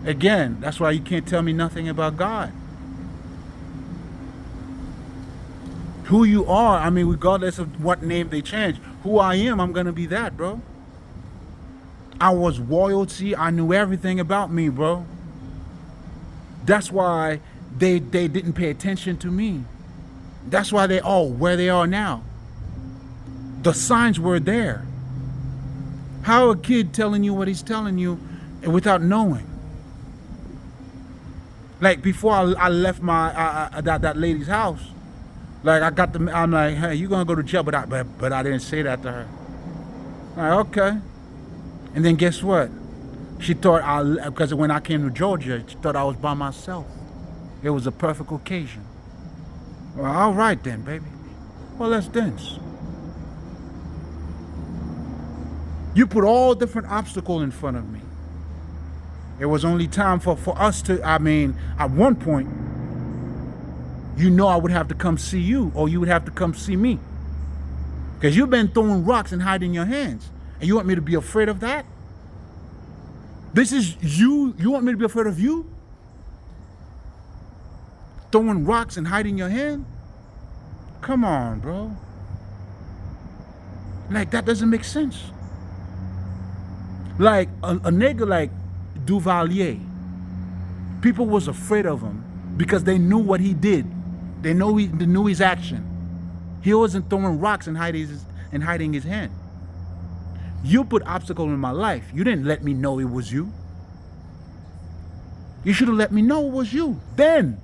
Again, that's why you can't tell me nothing about God. Who you are, I mean, regardless of what name they change, who I am, I'm gonna be that, bro. I was royalty. I knew everything about me, bro. That's why they didn't pay attention to me. That's why they where they are now. The signs were there. How a kid telling you what he's telling you without knowing? Like before I left my that lady's house, like I'm like, hey, you gonna go to jail? But I didn't say that to her. Like, okay. And then guess what? She thought because when I came to Georgia, she thought I was by myself. It was a perfect occasion. Well, all right then, baby. Well, let's dance. You put all different obstacles in front of me. It was only time for us to, I mean, at one point, you know I would have to come see you, or you would have to come see me. Because you've been throwing rocks and hiding your hands. And you want me to be afraid of that? This is you. You want me to be afraid of you? Throwing rocks and hiding your hand? Come on, bro. Like, that doesn't make sense. Like, a nigga like Duvalier, people was afraid of him because they knew what he did. They knew his action. He wasn't throwing rocks and hiding his hand. You put obstacles in my life. You didn't let me know it was you. You should have let me know it was you then,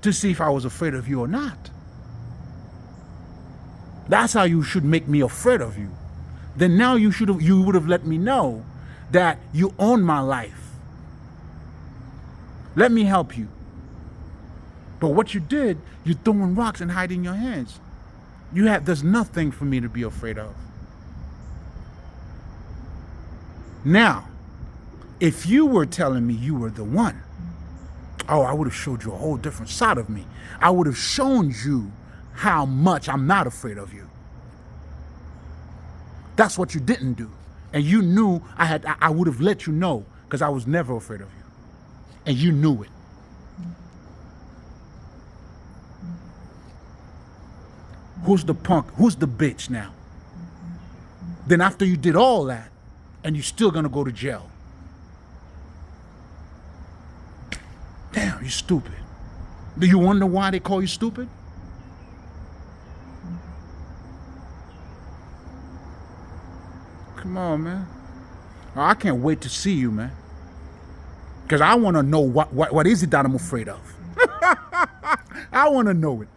to see if I was afraid of you or not. That's how you should make me afraid of you. Then now you would have let me know that you own my life. Let me help you. But what you did, you're throwing rocks and hiding your hands. There's nothing for me to be afraid of. Now, if you were telling me you were the one, I would have showed you a whole different side of me. I would have shown you how much I'm not afraid of you. That's what you didn't do. And you knew I would have let you know, because I was never afraid of you. And you knew it. Who's the punk? Who's the bitch now? Then after you did all that, and you're still gonna go to jail. Damn, you're stupid. Do you wonder why they call you stupid? Come on, man. Oh, I can't wait to see you, man. Because I want to know what is it that I'm afraid of. I want to know it.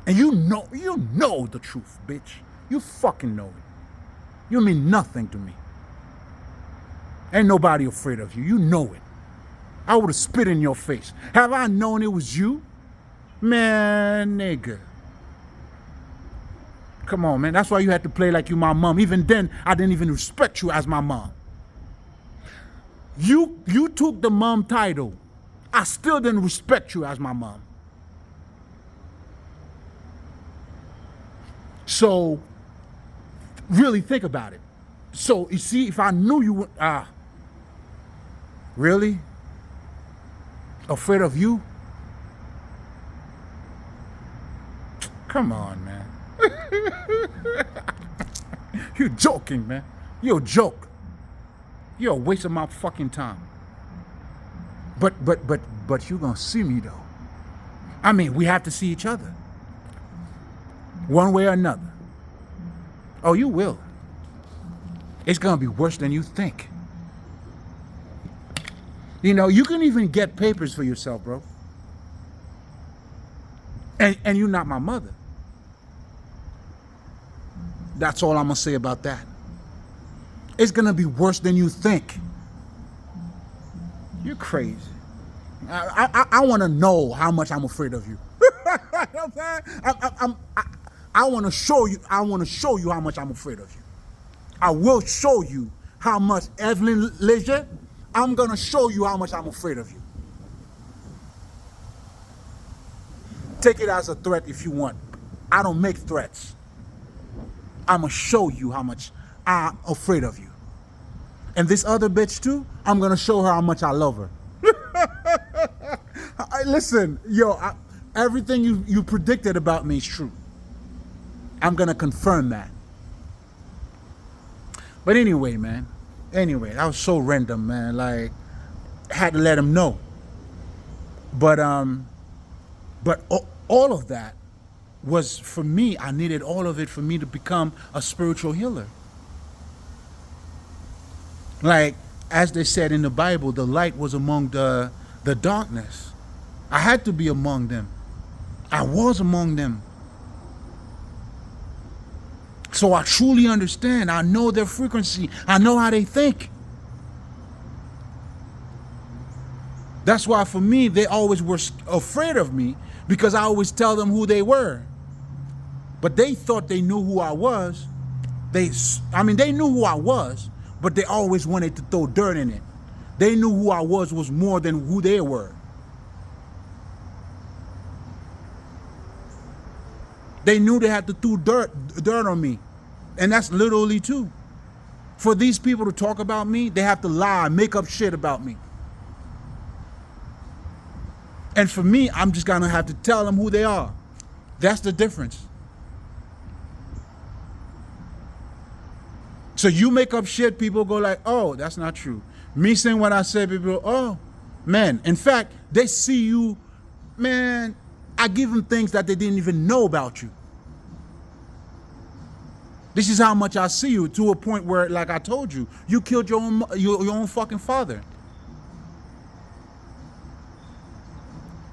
And you know the truth, bitch. You fucking know it. You mean nothing to me. Ain't nobody afraid of you. You know it. I would have spit in your face. Have I known it was you? Man, nigga. Come on, man. That's why you had to play like you my mom. Even then, I didn't even respect you as my mom. You took the mom title. I still didn't respect you as my mom. So, really think about it. So, you see, if I knew you would, really? Afraid of you? Come on, man. You're joking, man. You're a joke. You're a waste of my fucking time. But you're gonna see me though. I mean, we have to see each other. One way or another. Oh, you will. It's gonna be worse than you think. You know, you can even get papers for yourself, bro. And you're not my mother. That's all I'm gonna say about that. It's gonna be worse than you think. You're crazy. I want to know how much I'm afraid of you. You know what I'm saying? I want to show you. I want to show you how much I'm afraid of you. I will show you how much, Evelyn Leisure. I'm gonna show you how much I'm afraid of you. Take it as a threat if you want. I don't make threats. I'm gonna show you how much I'm afraid of you. And this other bitch too, I'm gonna show her how much I love her. Listen, yo, everything you predicted about me is true. I'm gonna confirm that. But anyway, man. Anyway, that was so random, man. Like, had to let him know. But all of that was for me. I needed all of it for me to become a spiritual healer. Like, as they said in the Bible, the light was among the darkness. I had to be among them. I was among them. So I truly understand. I know their frequency. I know how they think. That's why for me, they always were afraid of me because I always tell them who they were. But they thought they knew who I was. They knew who I was, but they always wanted to throw dirt in it. They knew who I was more than who they were. They knew they had to throw dirt on me. And that's literally too. For these people to talk about me, they have to lie, make up shit about me. And for me, I'm just gonna have to tell them who they are. That's the difference. So you make up shit, people go like, oh, that's not true. Me saying what I said, people go, oh, man. In fact, they see you, man, I give them things that they didn't even know about you. This is how much I see you, to a point where, like I told you, you killed your own fucking father.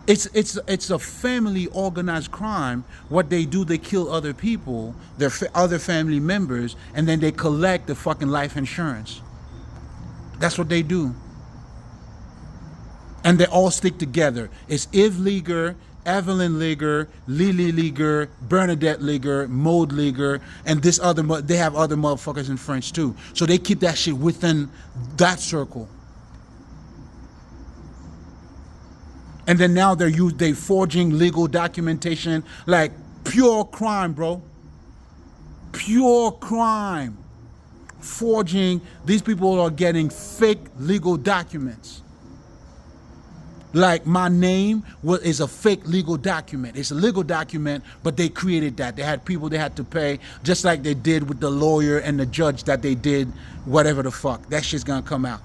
It's a family organized crime. What they do, they kill other people, their other family members, and then they collect the fucking life insurance. That's what they do. And they all stick together. It's Yves Leaguer, Evelyn Leaguer, Lily Leaguer, Bernadette Leaguer, Maud Leaguer, and this other. They have other motherfuckers in French too. So they keep that shit within that circle. And then now they forging legal documentation, like pure crime, bro. Pure crime. Forging. These people are getting fake legal documents. Like my name is a fake legal document. It's a legal document, but they created that. They had people they had to pay, just like they did with the lawyer and the judge that they did whatever the fuck. That shit's gonna come out.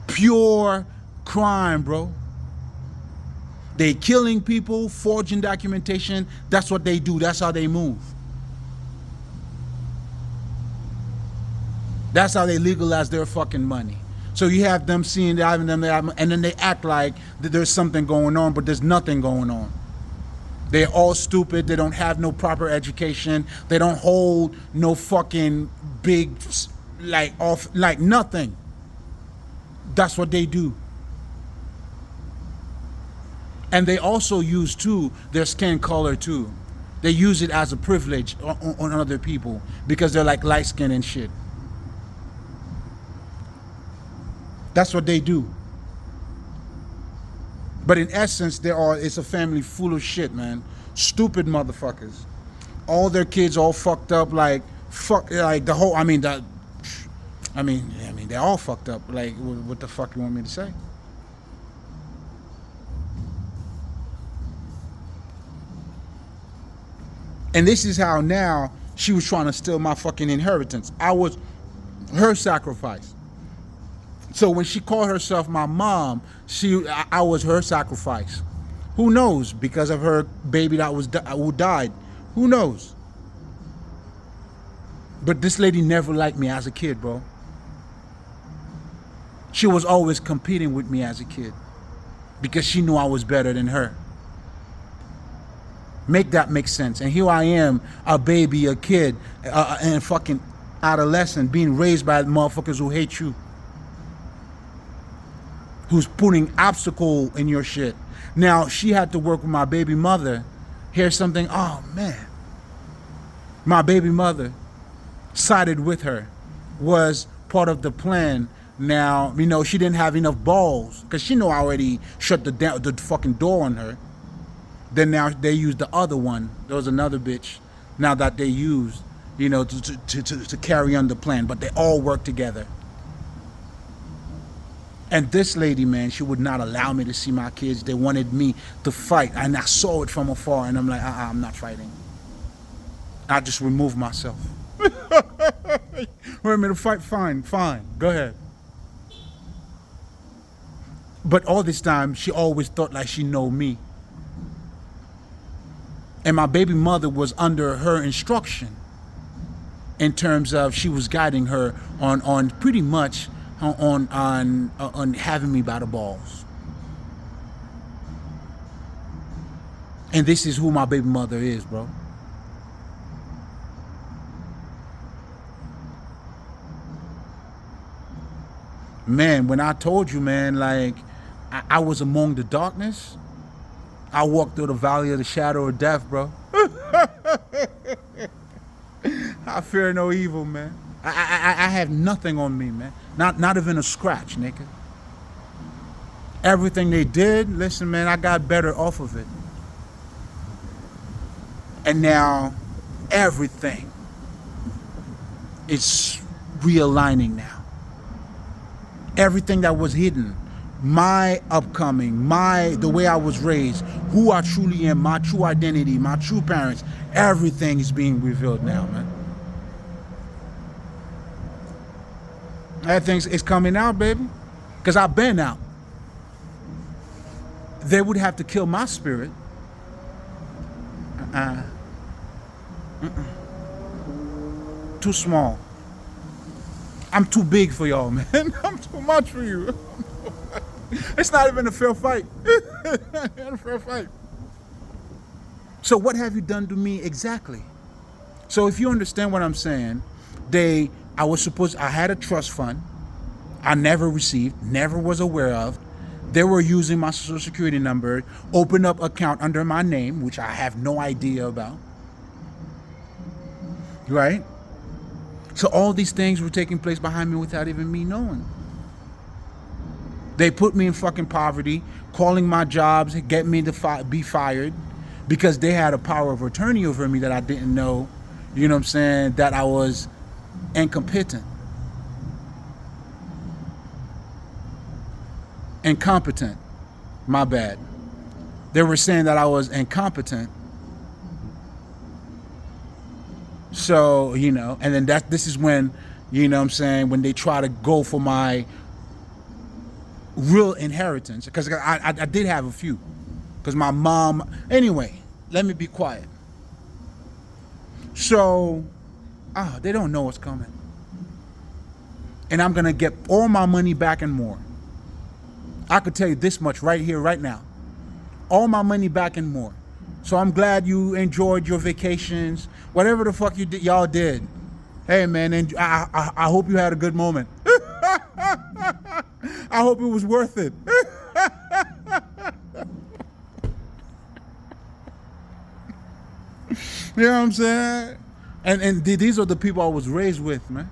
Pure crime, bro. They killing people, forging documentation. That's what they do. That's how they move. That's how they legalize their fucking money. So you have them seeing that, and then they act like that there's something going on, but there's nothing going on. They're all stupid. They don't have no proper education. They don't hold no fucking big, like nothing. That's what they do. And they also use too their skin color too. They use it as a privilege on other people because they're like light skin and shit. That's what they do. But in essence, it's a family full of shit, man. Stupid motherfuckers. All their kids all fucked up, like the whole. They're all fucked up. Like, what the fuck you want me to say? And this is how now she was trying to steal my fucking inheritance. I was her sacrifice. So when she called herself my mom, I was her sacrifice. Who knows? Because of her baby who died. Who knows? But this lady never liked me as a kid, bro. She was always competing with me as a kid because she knew I was better than her. Make that make sense. And here I am, a baby, a kid, and fucking adolescent, being raised by motherfuckers who hate you, who's putting obstacle in your shit. Now she had to work with my baby mother. Here's something. Oh man, my baby mother sided with her, was part of the plan. Now she didn't have enough balls because she knew I already shut the fucking door on her. Then now they used the other one. There was another bitch now that they used, to carry on the plan. But they all work together. And this lady, man, she would not allow me to see my kids. They wanted me to fight. And I saw it from afar. And I'm like, I'm not fighting. I just removed myself. Wait a minute, fight? Fine. Go ahead. But all this time, she always thought like she know me. And my baby mother was under her instruction in terms of she was guiding her on pretty much on having me by the balls. And this is who my baby mother is, bro. Man, when I told you, man, like I was among the darkness, I walked through the valley of the shadow of death, bro. I fear no evil, man. I have nothing on me, man. Not even a scratch, nigga. Everything they did, listen, man, I got better off of it. And now everything is realigning now. Everything that was hidden, my upcoming, the way I was raised, who I truly am, my true identity, my true parents, everything is being revealed now, man. Everything is coming out, baby. Because I've been out. They would have to kill my spirit. Too small. I'm too big for y'all, man. I'm too much for you. It's not even a fair fight. Not a fair fight. So what have you done to me exactly? So if you understand what I'm saying, I had a trust fund I never received, never was aware of. They were using my social security number, open up account under my name, which I have no idea about. Right? So all these things were taking place behind me without even me knowing. They put me in fucking poverty, calling my jobs, get me to be fired because they had a power of attorney over me that I didn't know. You know what I'm saying? That I was incompetent. Incompetent. My bad. They were saying that I was incompetent. So, and then this is when, what I'm saying, when they try to go for my real inheritance, because I did have a few, because my mom, anyway, let me be quiet. So, they don't know what's coming. And I'm going to get all my money back and more. I could tell you this much right here, right now. All my money back and more. So I'm glad you enjoyed your vacations, whatever the fuck y'all did. Hey man, and I hope you had a good moment. I hope it was worth it. You know what I'm saying? And these are the people I was raised with, man.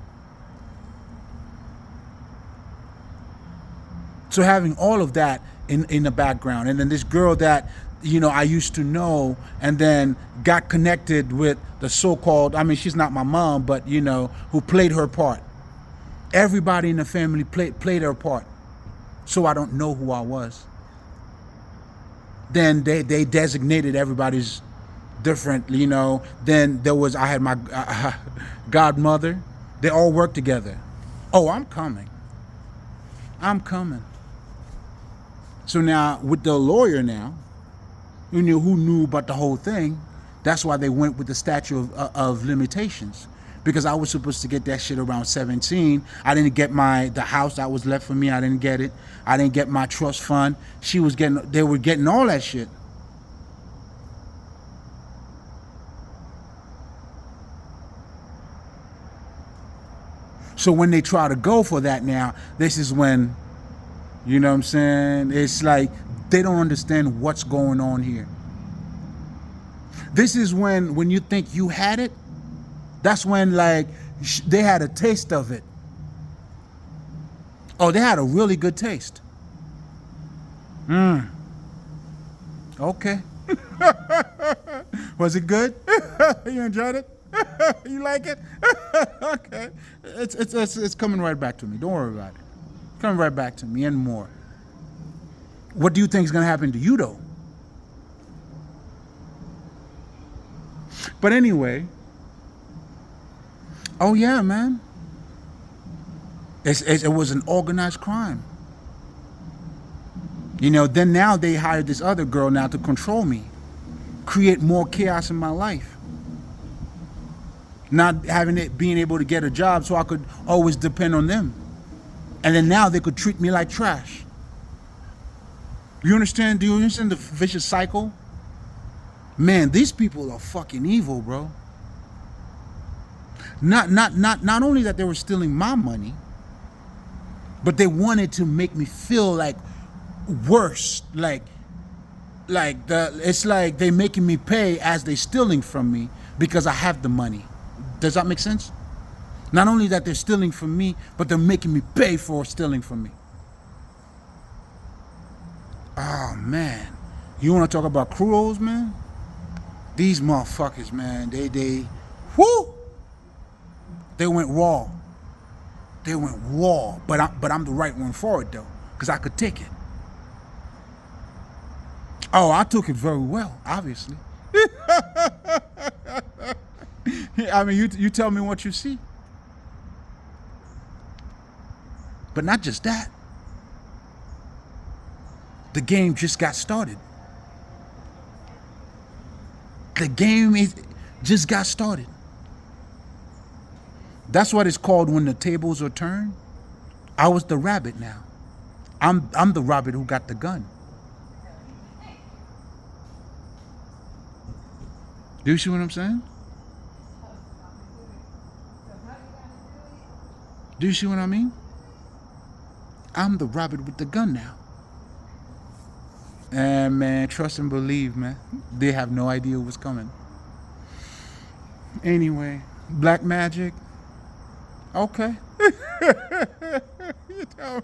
So having all of that in the background, and then this girl that, you know, I used to know, and then got connected with the so-called, I mean, she's not my mom, but, you know, who played her part. Everybody in the family played their part. So I don't know who I was. Then they designated everybody's different, you know. Then I had my godmother. They all worked together. Oh, I'm coming. So now with the lawyer now, who knew about the whole thing, that's why they went with the statute of limitations. Because I was supposed to get that shit around 17. I didn't get the house that was left for me, I didn't get it. I didn't get my trust fund. They were getting all that shit. So when they try to go for that now, this is when, you know what I'm saying? It's like they don't understand what's going on here. This is when you think you had it, that's when like they had a taste of it. Oh, they had a really good taste. Okay. Was it good? You enjoyed it? You like it? Okay. It's coming right back to me. Don't worry about it. Coming right back to me and more. What do you think is going to happen to you, though? But anyway, oh yeah, man. It was an organized crime. You know, then now they hired this other girl now to control me, create more chaos in my life. Not being able to get a job so I could always depend on them. And then now they could treat me like trash. You understand? Do you understand the vicious cycle? Man, these people are fucking evil, bro. Not only that they were stealing my money, but they wanted to make me feel like worse. It's like they making me pay as they stealing from me because I have the money. Does that make sense? Not only that they're stealing from me, but they're making me pay for stealing from me. Oh man, you want to talk about cruels, man? These motherfuckers, man, they went raw. They went raw, but I'm the right one for it though, because I could take it. Oh, I took it very well, obviously. I mean, you tell me what you see. But not just that. The game just got started. The game just got started. That's what it's called when the tables are turned. I was the rabbit now. I'm the rabbit who got the gun. Do you see what I'm saying? Do you see what I mean? I'm the rabbit with the gun now. And man, trust and believe, man. They have no idea what's coming. Anyway, black magic. Okay. You tell me.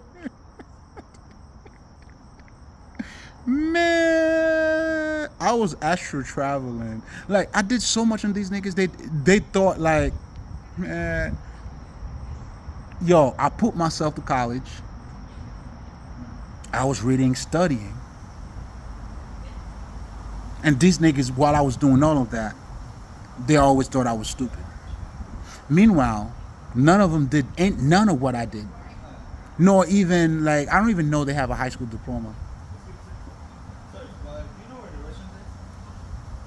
Man, I was astro traveling. Like, I did so much on these niggas. They thought like, man, yo, I put myself to college. I was reading, studying. And these niggas, while I was doing all of that, they always thought I was stupid. Meanwhile, none of them did none of what I did. Nor even, like, I don't even know they have a high school diploma. Sorry, do you know where the restaurant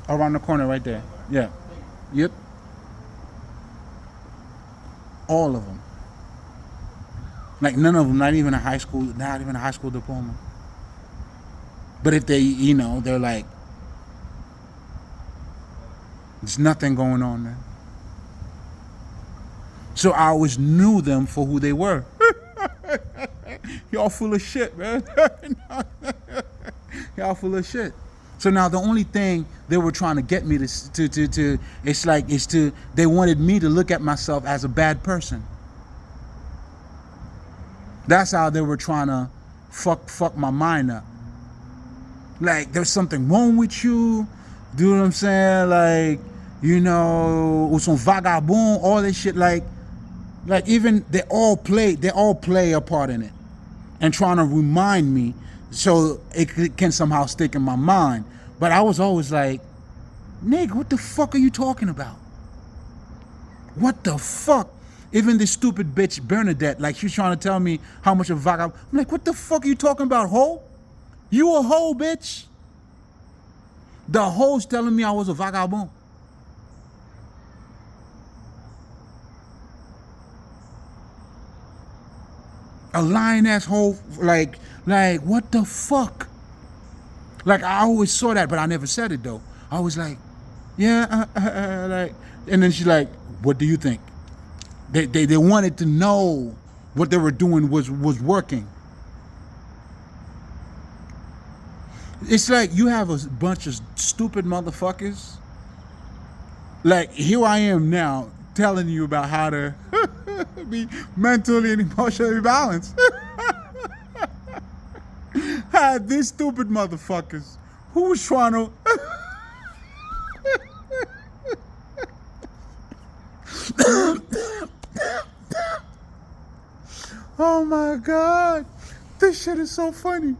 is? Around the corner right there. Yeah. Yep. All of them. Like none of them, not even a high school diploma. But if they, they're like, there's nothing going on there. So I always knew them for who they were. Y'all full of shit, man. Y'all full of shit. So now the only thing they were trying to get me to they wanted me to look at myself as a bad person. That's how they were trying to fuck my mind up. Like there's something wrong with you. Do you know what I'm saying? Like, ou son vagabond, all this shit. Like even they all play a part in it, and trying to remind me so it can somehow stick in my mind. But I was always like, nigga, what the fuck are you talking about? What the fuck? Even this stupid bitch Bernadette, like she's trying to tell me how much of vagabond. I'm like, what the fuck are you talking about, hoe? You a hoe, bitch. The hoe's telling me I was a vagabond. A lying ass hoe, like what the fuck? Like I always saw that, but I never said it though. I was like, yeah, like, and then she's like, what do you think? They wanted to know what they were doing was working. It's like you have a bunch of stupid motherfuckers. Like here I am now telling you about how to be mentally and emotionally balanced. Had these stupid motherfuckers who was trying to oh my God, this shit is so funny.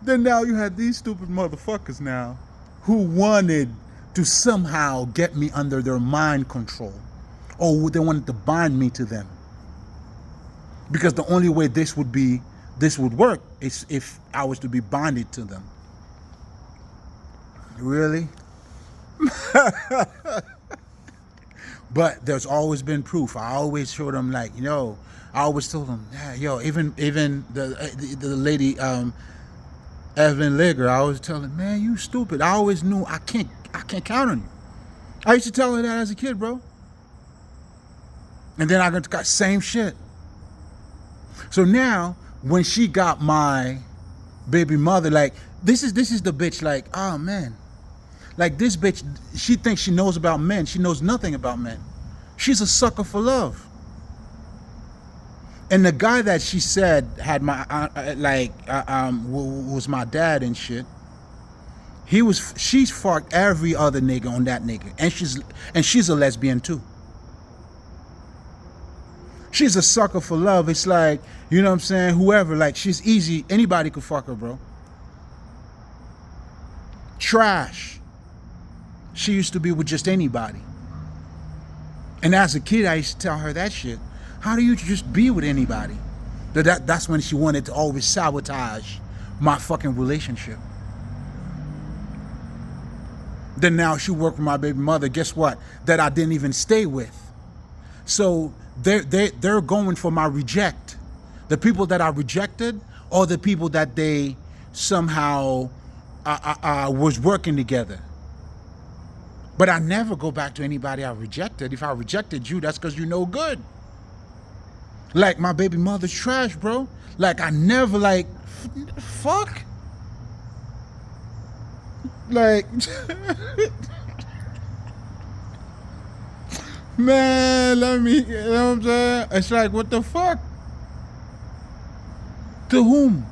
Then now you had these stupid motherfuckers now who wanted to somehow get me under their mind control, or they wanted to bind me to them, because the only way this would work is if I was to be bonded to them. Really? But there's always been proof. I always showed them, like, I always told them, yeah, even the lady Evelyn Ligger, I always tell her, man, you stupid. I always knew I can't count on you. I used to tell her that as a kid, bro. And then I got same shit. So now when she got my baby mother, like this is the bitch, like, oh man. Like this bitch, she thinks she knows about men. She knows nothing about men. She's a sucker for love. And the guy that she said had was my dad and shit. She's fucked every other nigga on that nigga, and she's a lesbian too. She's a sucker for love. It's like, you know what I'm saying? Whoever, like, she's easy. Anybody could fuck her, bro. Trash. She used to be with just anybody. And as a kid, I used to tell her that shit. How do you just be with anybody? That's when she wanted to always sabotage my fucking relationship. Then now she worked with my baby mother. Guess what? That I didn't even stay with. So they're going for my reject. The people that I rejected, or the people that they somehow was working together. But I never go back to anybody I rejected. If I rejected you, that's because you're no good. Like my baby mother's trash, bro. Like I never, like, fuck. Like, man, you know what I'm saying? It's like, what the fuck? To whom?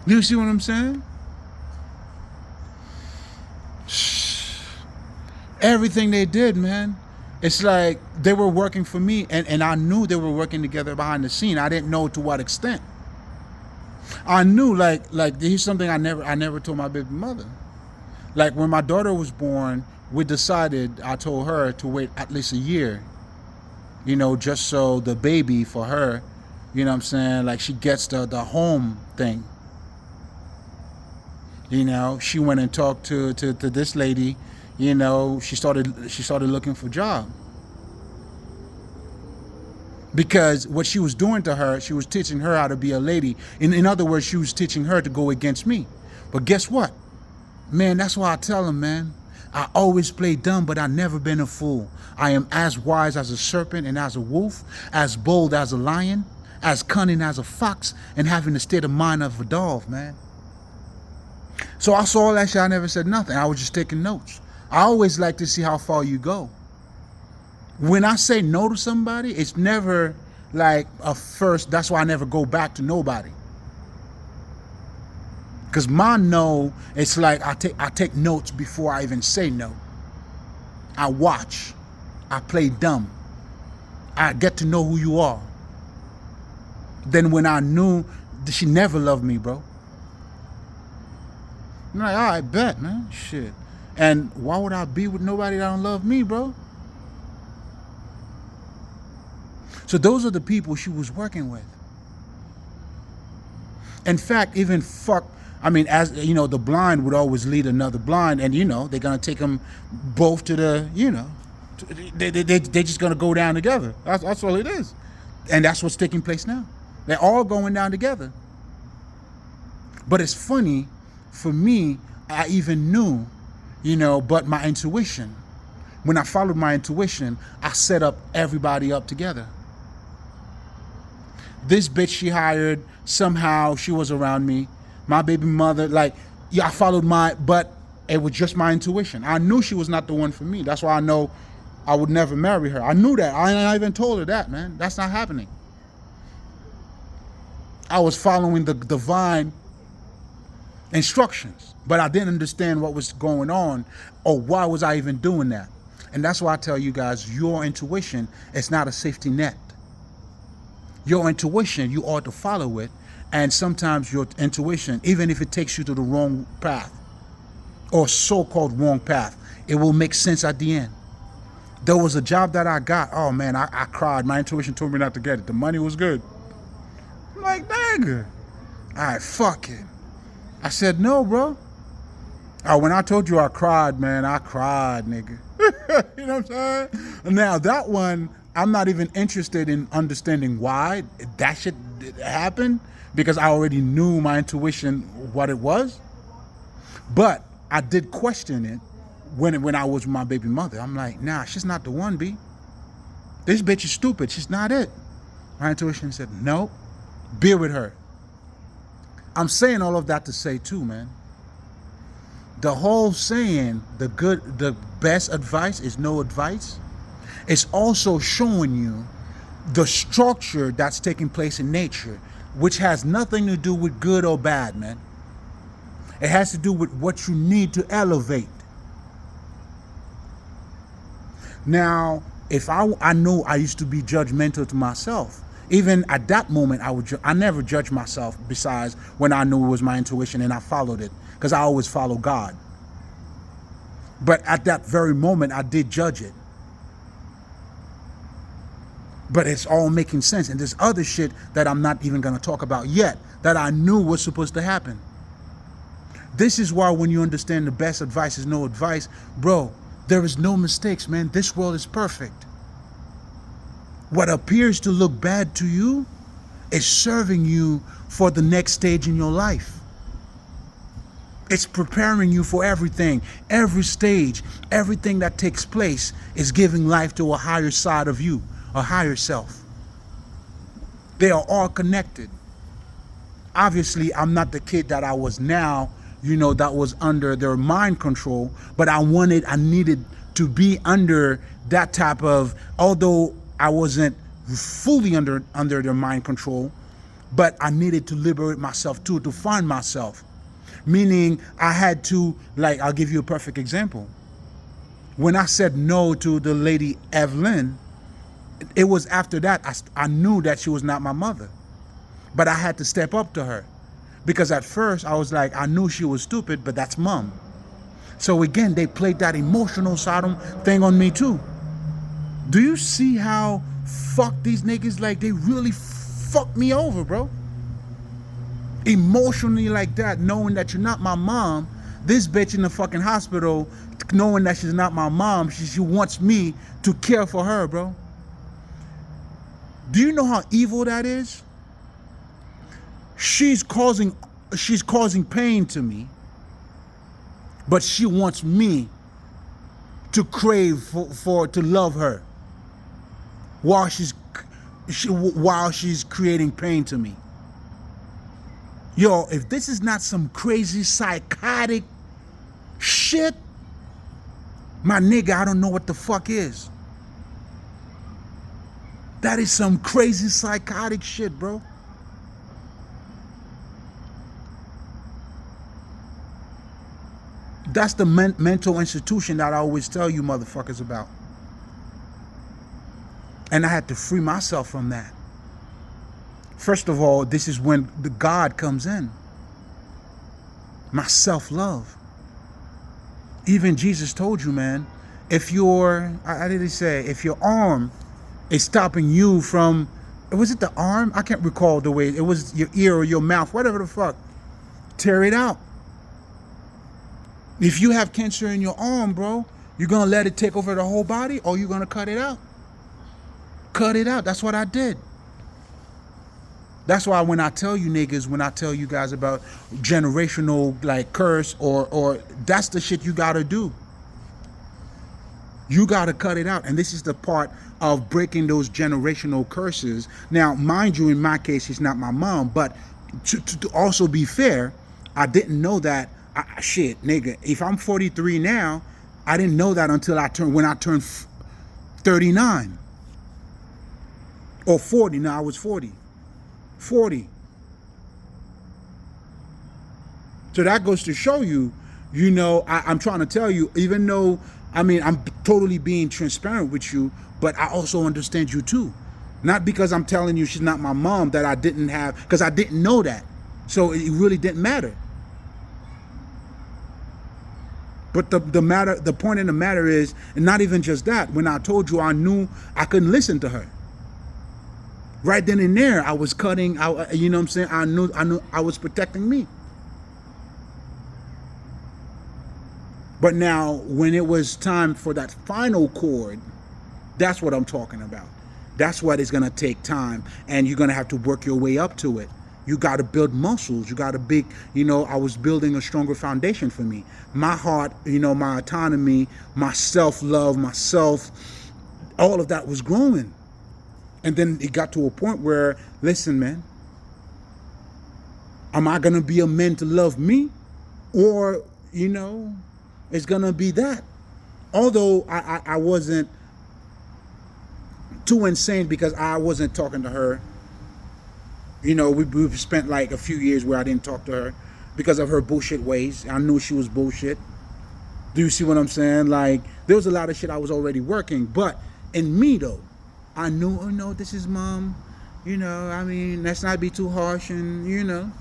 You see what I'm saying? Everything they did, man. It's like they were working for me, and I knew they were working together behind the scene. I didn't know to what extent. I knew, like here's something I never told my baby mother. Like when my daughter was born, I told her to wait at least a year, just so the baby for her, you know what I'm saying, like she gets the home thing. She went and talked to this lady. She started looking for a job. Because what she was doing to her, she was teaching her how to be a lady. In other words, she was teaching her to go against me. But guess what? Man, that's why I tell them, man, I always play dumb, but I never been a fool. I am as wise as a serpent and as a wolf, as bold as a lion, as cunning as a fox, and having the state of mind of a dog, man. So I saw all that shit. I never said nothing. I was just taking notes. I always like to see how far you go. When I say no to somebody, it's never like a first. That's why I never go back to nobody. Because my no, it's like I take notes before I even say no. I watch. I play dumb. I get to know who you are. Then when I knew, she never loved me, bro. I'm like, all right, bet, man. Shit. And why would I be with nobody that don't love me, bro? So those are the people she was working with. In fact, even as you know, the blind would always lead another blind, and you know, they're gonna take them both to the, you know, they're just gonna go down together. That's all it is. And that's what's taking place now. They're all going down together. But it's funny, for me, I even knew, you know, but my intuition, when I followed my intuition, I set up everybody up together. This bitch she hired, somehow she was around me. My baby mother, like, yeah, I followed but it was just my intuition. I knew she was not the one for me. That's why I know I would never marry her. I knew that. I even told her that, man. That's not happening. I was following the divine instructions, but I didn't understand what was going on or why was I even doing that. And that's why I tell you guys, your intuition is not a safety net. Your intuition, you ought to follow it. And sometimes your intuition, even if it takes you to the wrong path or so-called wrong path, it will make sense at the end. There was a job that I got. Oh man, I cried. My intuition told me not to get it. The money was good. I'm like, nigga. All right, fuck it. I said, no, bro. Oh, when I told you I cried, man, I cried, nigga. You know what I'm saying? Now, that one, I'm not even interested in understanding why that shit happened, because I already knew my intuition what it was. But I did question it when I was with my baby mother. I'm like, nah, she's not the one, B. This bitch is stupid. She's not it. My intuition said, no, be with her. I'm saying all of that to say too, man. The whole saying, the best advice is no advice. It's also showing you the structure that's taking place in nature, which has nothing to do with good or bad, man. It has to do with what you need to elevate. Now, if I know I used to be judgmental to myself, even at that moment, I never judged myself, besides when I knew it was my intuition and I followed it, because I always follow God. But at that very moment, I did judge it. But it's all making sense. And there's other shit that I'm not even going to talk about yet that I knew was supposed to happen. This is why when you understand the best advice is no advice, bro, there is no mistakes, man. This world is perfect. What appears to look bad to you is serving you for the next stage in your life. It's preparing you for everything. Every stage, everything that takes place is giving life to a higher side of you, a higher self. They are all connected. Obviously, I'm not the kid that I was now, you know, that was under their mind control, but I needed to be under that type of, although I wasn't fully under their mind control, but I needed to liberate myself too, to find myself. Meaning I had to, like, I'll give you a perfect example. When I said no to the lady Evelyn, it was after that I knew that she was not my mother. But I had to step up to her. Because at first I was like, I knew she was stupid, but that's mom. So again, they played that emotional side thing on me too. Do you see how fucked these niggas, like, they really fucked me over, bro? Emotionally like that, knowing that you're not my mom. This bitch in the fucking hospital, knowing that she's not my mom, she wants me to care for her, bro. Do you know how evil that is? She's causing pain to me, but she wants me to crave for to love her while she's creating pain to me. Yo, if this is not some crazy psychotic shit, my nigga, I don't know what the fuck is. That is some crazy psychotic shit, bro. That's the mental institution that I always tell you motherfuckers about. And I had to free myself from that. First of all, this is when the God comes in. My self-love. Even Jesus told you, man, if your, I did he say, if your arm is stopping you from, was it the arm? I can't recall the way, it was your ear or your mouth, whatever the fuck. Tear it out. If you have cancer in your arm, bro, you're going to let it take over the whole body, or you're going to cut it out. Cut it out. That's what I did. That's why when I tell you niggas, when I tell you guys about generational like curse or that's the shit you got to do. You got to cut it out. And this is the part of breaking those generational curses. Now, mind you, in my case, it's not my mom, but to also be fair, I didn't know that. Shit, nigga, if I'm 43 now, I didn't know that until when I turned 39 or 40. No, I was 40. 40. So that goes to show you, you know, I'm trying to tell you, even though, I mean, I'm totally being transparent with you, but I also understand you too. Not because I'm telling you she's not my mom that I didn't have, because I didn't know that. So it really didn't matter. But the point in the matter is, and not even just that, when I told you I knew I couldn't listen to her. Right then and there, I was cutting out, you know what I'm saying? I knew I was protecting me. But now, when it was time for that final chord, that's what I'm talking about. That's what is going to take time, and you're going to have to work your way up to it. You got to build muscles. You got to you know, I was building a stronger foundation for me. My heart, you know, my autonomy, my self-love, all of that was growing. And then it got to a point where, listen, man, am I going to be a man to love me? Or, you know, it's going to be that. Although I wasn't too insane because I wasn't talking to her. You know, we've spent like a few years where I didn't talk to her because of her bullshit ways. I knew she was bullshit. Do you see what I'm saying? Like, there was a lot of shit I was already working. But in me, though, I knew, oh, no, this is mom. You know, I mean, let's not be too harsh and, you know.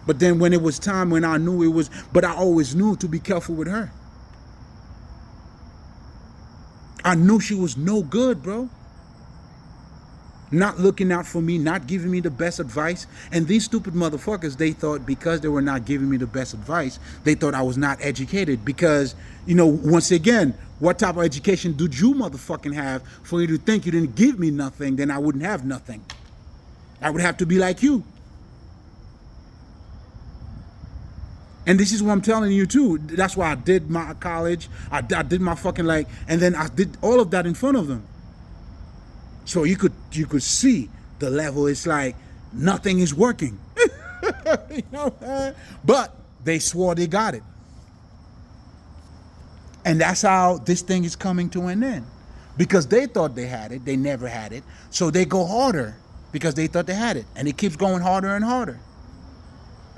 But then when it was time, when I knew it was, but I always knew to be careful with her. I knew she was no good, bro. Not looking out for me, not giving me the best advice. And these stupid motherfuckers, they thought because they were not giving me the best advice, they thought I was not educated. Because, you know, once again, what type of education did you motherfucking have for you to think you didn't give me nothing, then I wouldn't have nothing. I would have to be like you. And this is what I'm telling you too. That's why I did my college. I did my fucking like, and then I did all of that in front of them. So you could see the level. It's like nothing is working. You know, but they swore they got it. And that's how this thing is coming to an end. Because they thought they had it, they never had it. So they go harder because they thought they had it. And it keeps going harder and harder.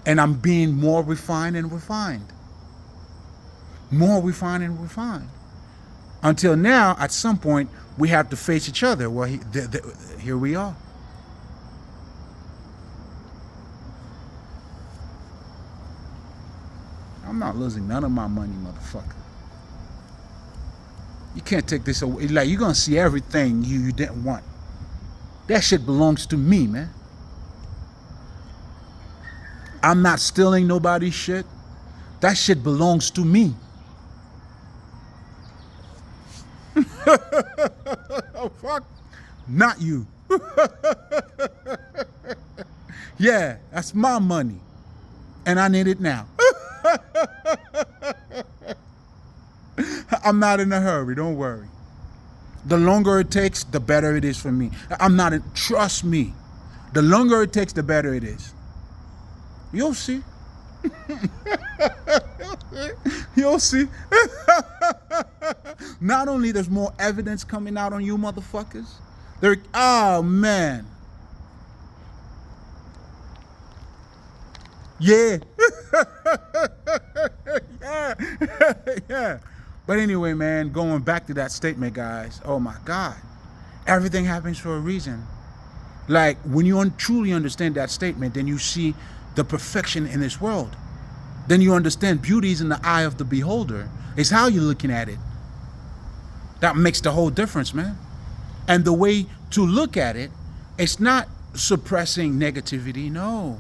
And I'm being more refined and refined. More refined and refined. Until now, at some point, we have to face each other. Well, here we are. I'm not losing none of my money, motherfucker. You can't take this away. Like, you're going to see everything you didn't want. That shit belongs to me, man. I'm not stealing nobody's shit. That shit belongs to me. Oh, fuck. Not you. Yeah, that's my money. And I need it now. I'm not in a hurry, don't worry. The longer it takes, the better it is for me. I'm not in, trust me. The longer it takes, the better it is. You'll see. You'll see. Not only there's more evidence coming out on you motherfuckers. Oh man. Yeah. Yeah. Yeah. But anyway, man, going back to that statement, guys. Oh my God. Everything happens for a reason. Like when you truly understand that statement, then you see the perfection in this world. Then you understand beauty is in the eye of the beholder. It's how you're looking at it. That makes the whole difference, man. And the way to look at it, it's not suppressing negativity. No,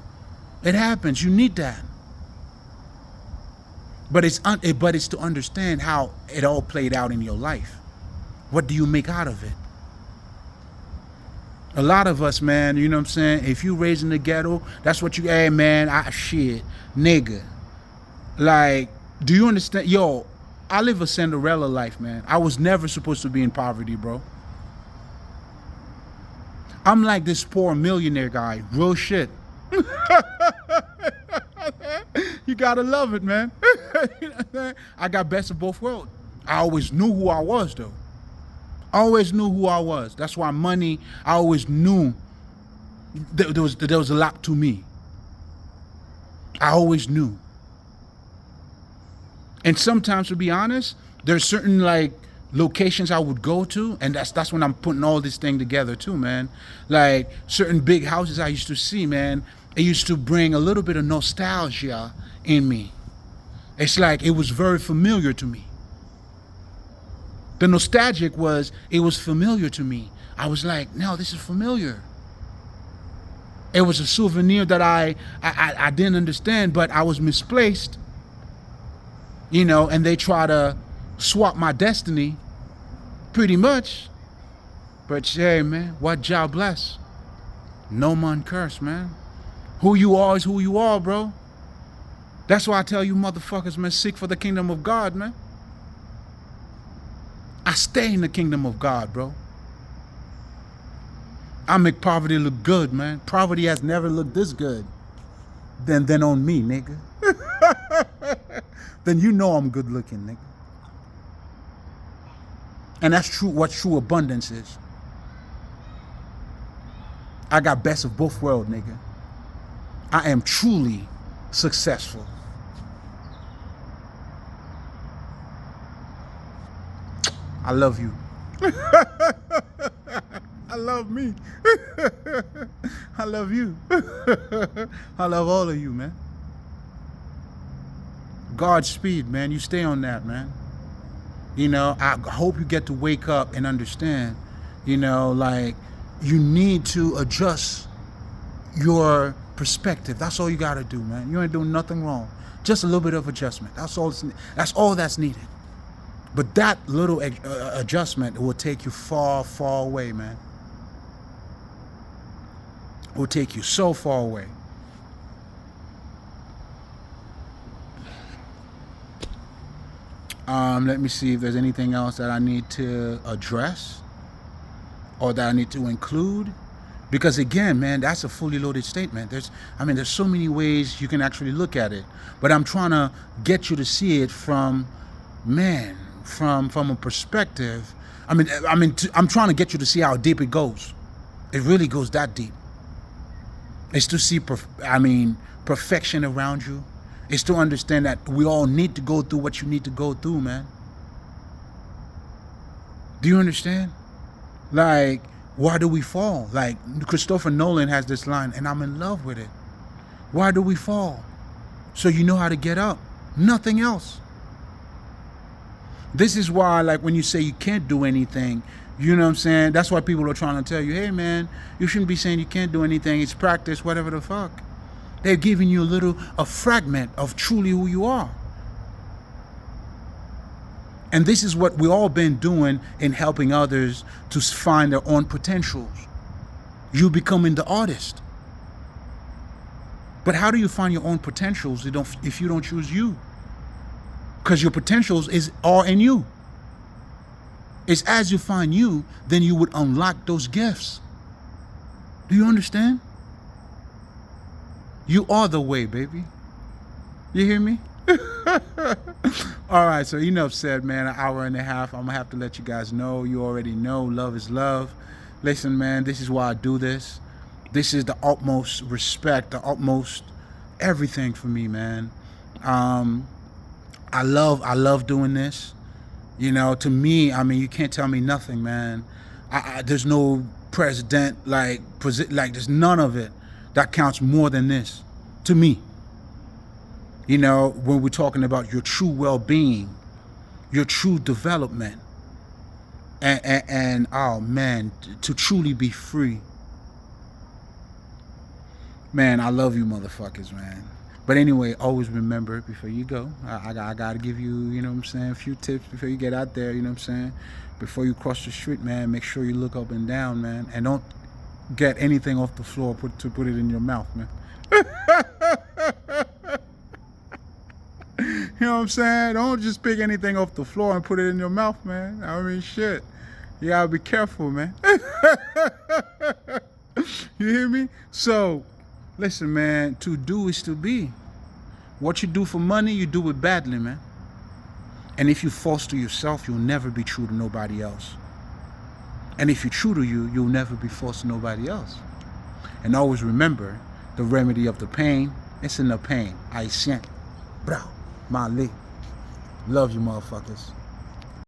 it happens. You need that. But it's to understand how it all played out in your life. What do you make out of it? A lot of us, man, you know what I'm saying? If you raised in the ghetto, that's what you, hey, man, shit, nigga. Like, do you understand? Yo, I live a Cinderella life, man. I was never supposed to be in poverty, bro. I'm like this poor millionaire guy. Real shit. You gotta love it, man. I got best of both worlds. I always knew who I was, though. I always knew who I was. That's why money, I always knew there was a lot to me. I always knew. And sometimes, to be honest, there's certain like locations I would go to, and that's when I'm putting all this thing together too, man. Like certain big houses I used to see, man, it used to bring a little bit of nostalgia in me. It's like it was very familiar to me. The nostalgic was, it was familiar to me. I was like, no, this is familiar. It was a souvenir that I didn't understand, but I was misplaced. You know, and they try to swap my destiny, pretty much. But hey, man, what job bless? No man curse, man. Who you are is who you are, bro. That's why I tell you motherfuckers, man, seek for the kingdom of God, man. I stay in the kingdom of God, bro. I make poverty look good, man. Poverty has never looked this good than on me, nigga. Then you know I'm good looking, nigga. And that's true, what true abundance is. I got best of both worlds, nigga. I am truly successful. I love you. I love me. I love you. I love all of you, man. Godspeed, man. You stay on that, man. You know, I hope you get to wake up and understand, you know, like you need to adjust your perspective. That's all you got to do, man. You ain't doing nothing wrong. Just a little bit of adjustment. That's all that's needed. But that little adjustment will take you far, far away, man. It will take you so far away. Let me see if there's anything else that I need to address or that I need to include. Because again, man, that's a fully loaded statement. There's so many ways you can actually look at it. But I'm trying to get you to see it from a perspective. I'm trying to get you to see how deep it goes. It really goes that deep. It's to see, perfection around you. It's to understand that we all need to go through what you need to go through, man. Do you understand? Like, why do we fall? Like, Christopher Nolan has this line, and I'm in love with it. Why do we fall? So you know how to get up. Nothing else. This is why, like, when you say you can't do anything, you know what I'm saying? That's why people are trying to tell you, hey, man, you shouldn't be saying you can't do anything. It's practice, whatever the fuck. They're giving you a fragment of truly who you are. And this is what we've all been doing in helping others to find their own potentials. You becoming the artist. But how do you find your own potentials if you don't choose you? Because your potentials are in you. It's as you find you, then you would unlock those gifts. Do you understand? You are the way, baby. You hear me? All right, so enough said, man. An hour and a half. I'm going to have to let you guys know. You already know love is love. Listen, man, this is why I do this. This is the utmost respect, the utmost everything for me, man. I love doing this. You know, to me, I mean, you can't tell me nothing, man. There's no president, like there's none of it that counts more than this to me. You know, when we're talking about your true well-being, your true development, and oh man, to truly be free. Man, I love you motherfuckers, man. But anyway, always remember before you go, I got to give you, you know what I'm saying, a few tips before you get out there, you know what I'm saying? Before you cross the street, man, make sure you look up and down, man. And don't get anything off the floor to put it in your mouth, man. You know what I'm saying? Don't just pick anything off the floor and put it in your mouth, man. I mean, shit. You gotta be careful, man. You hear me? So, listen, man, to do is to be. What you do for money, you do it badly, man. And if you false to yourself, you'll never be true to nobody else. And if you're true to you, you'll never be false to nobody else. And always remember, the remedy of the pain, it's in the pain. I sent. Bro, Mali. Love you motherfuckers.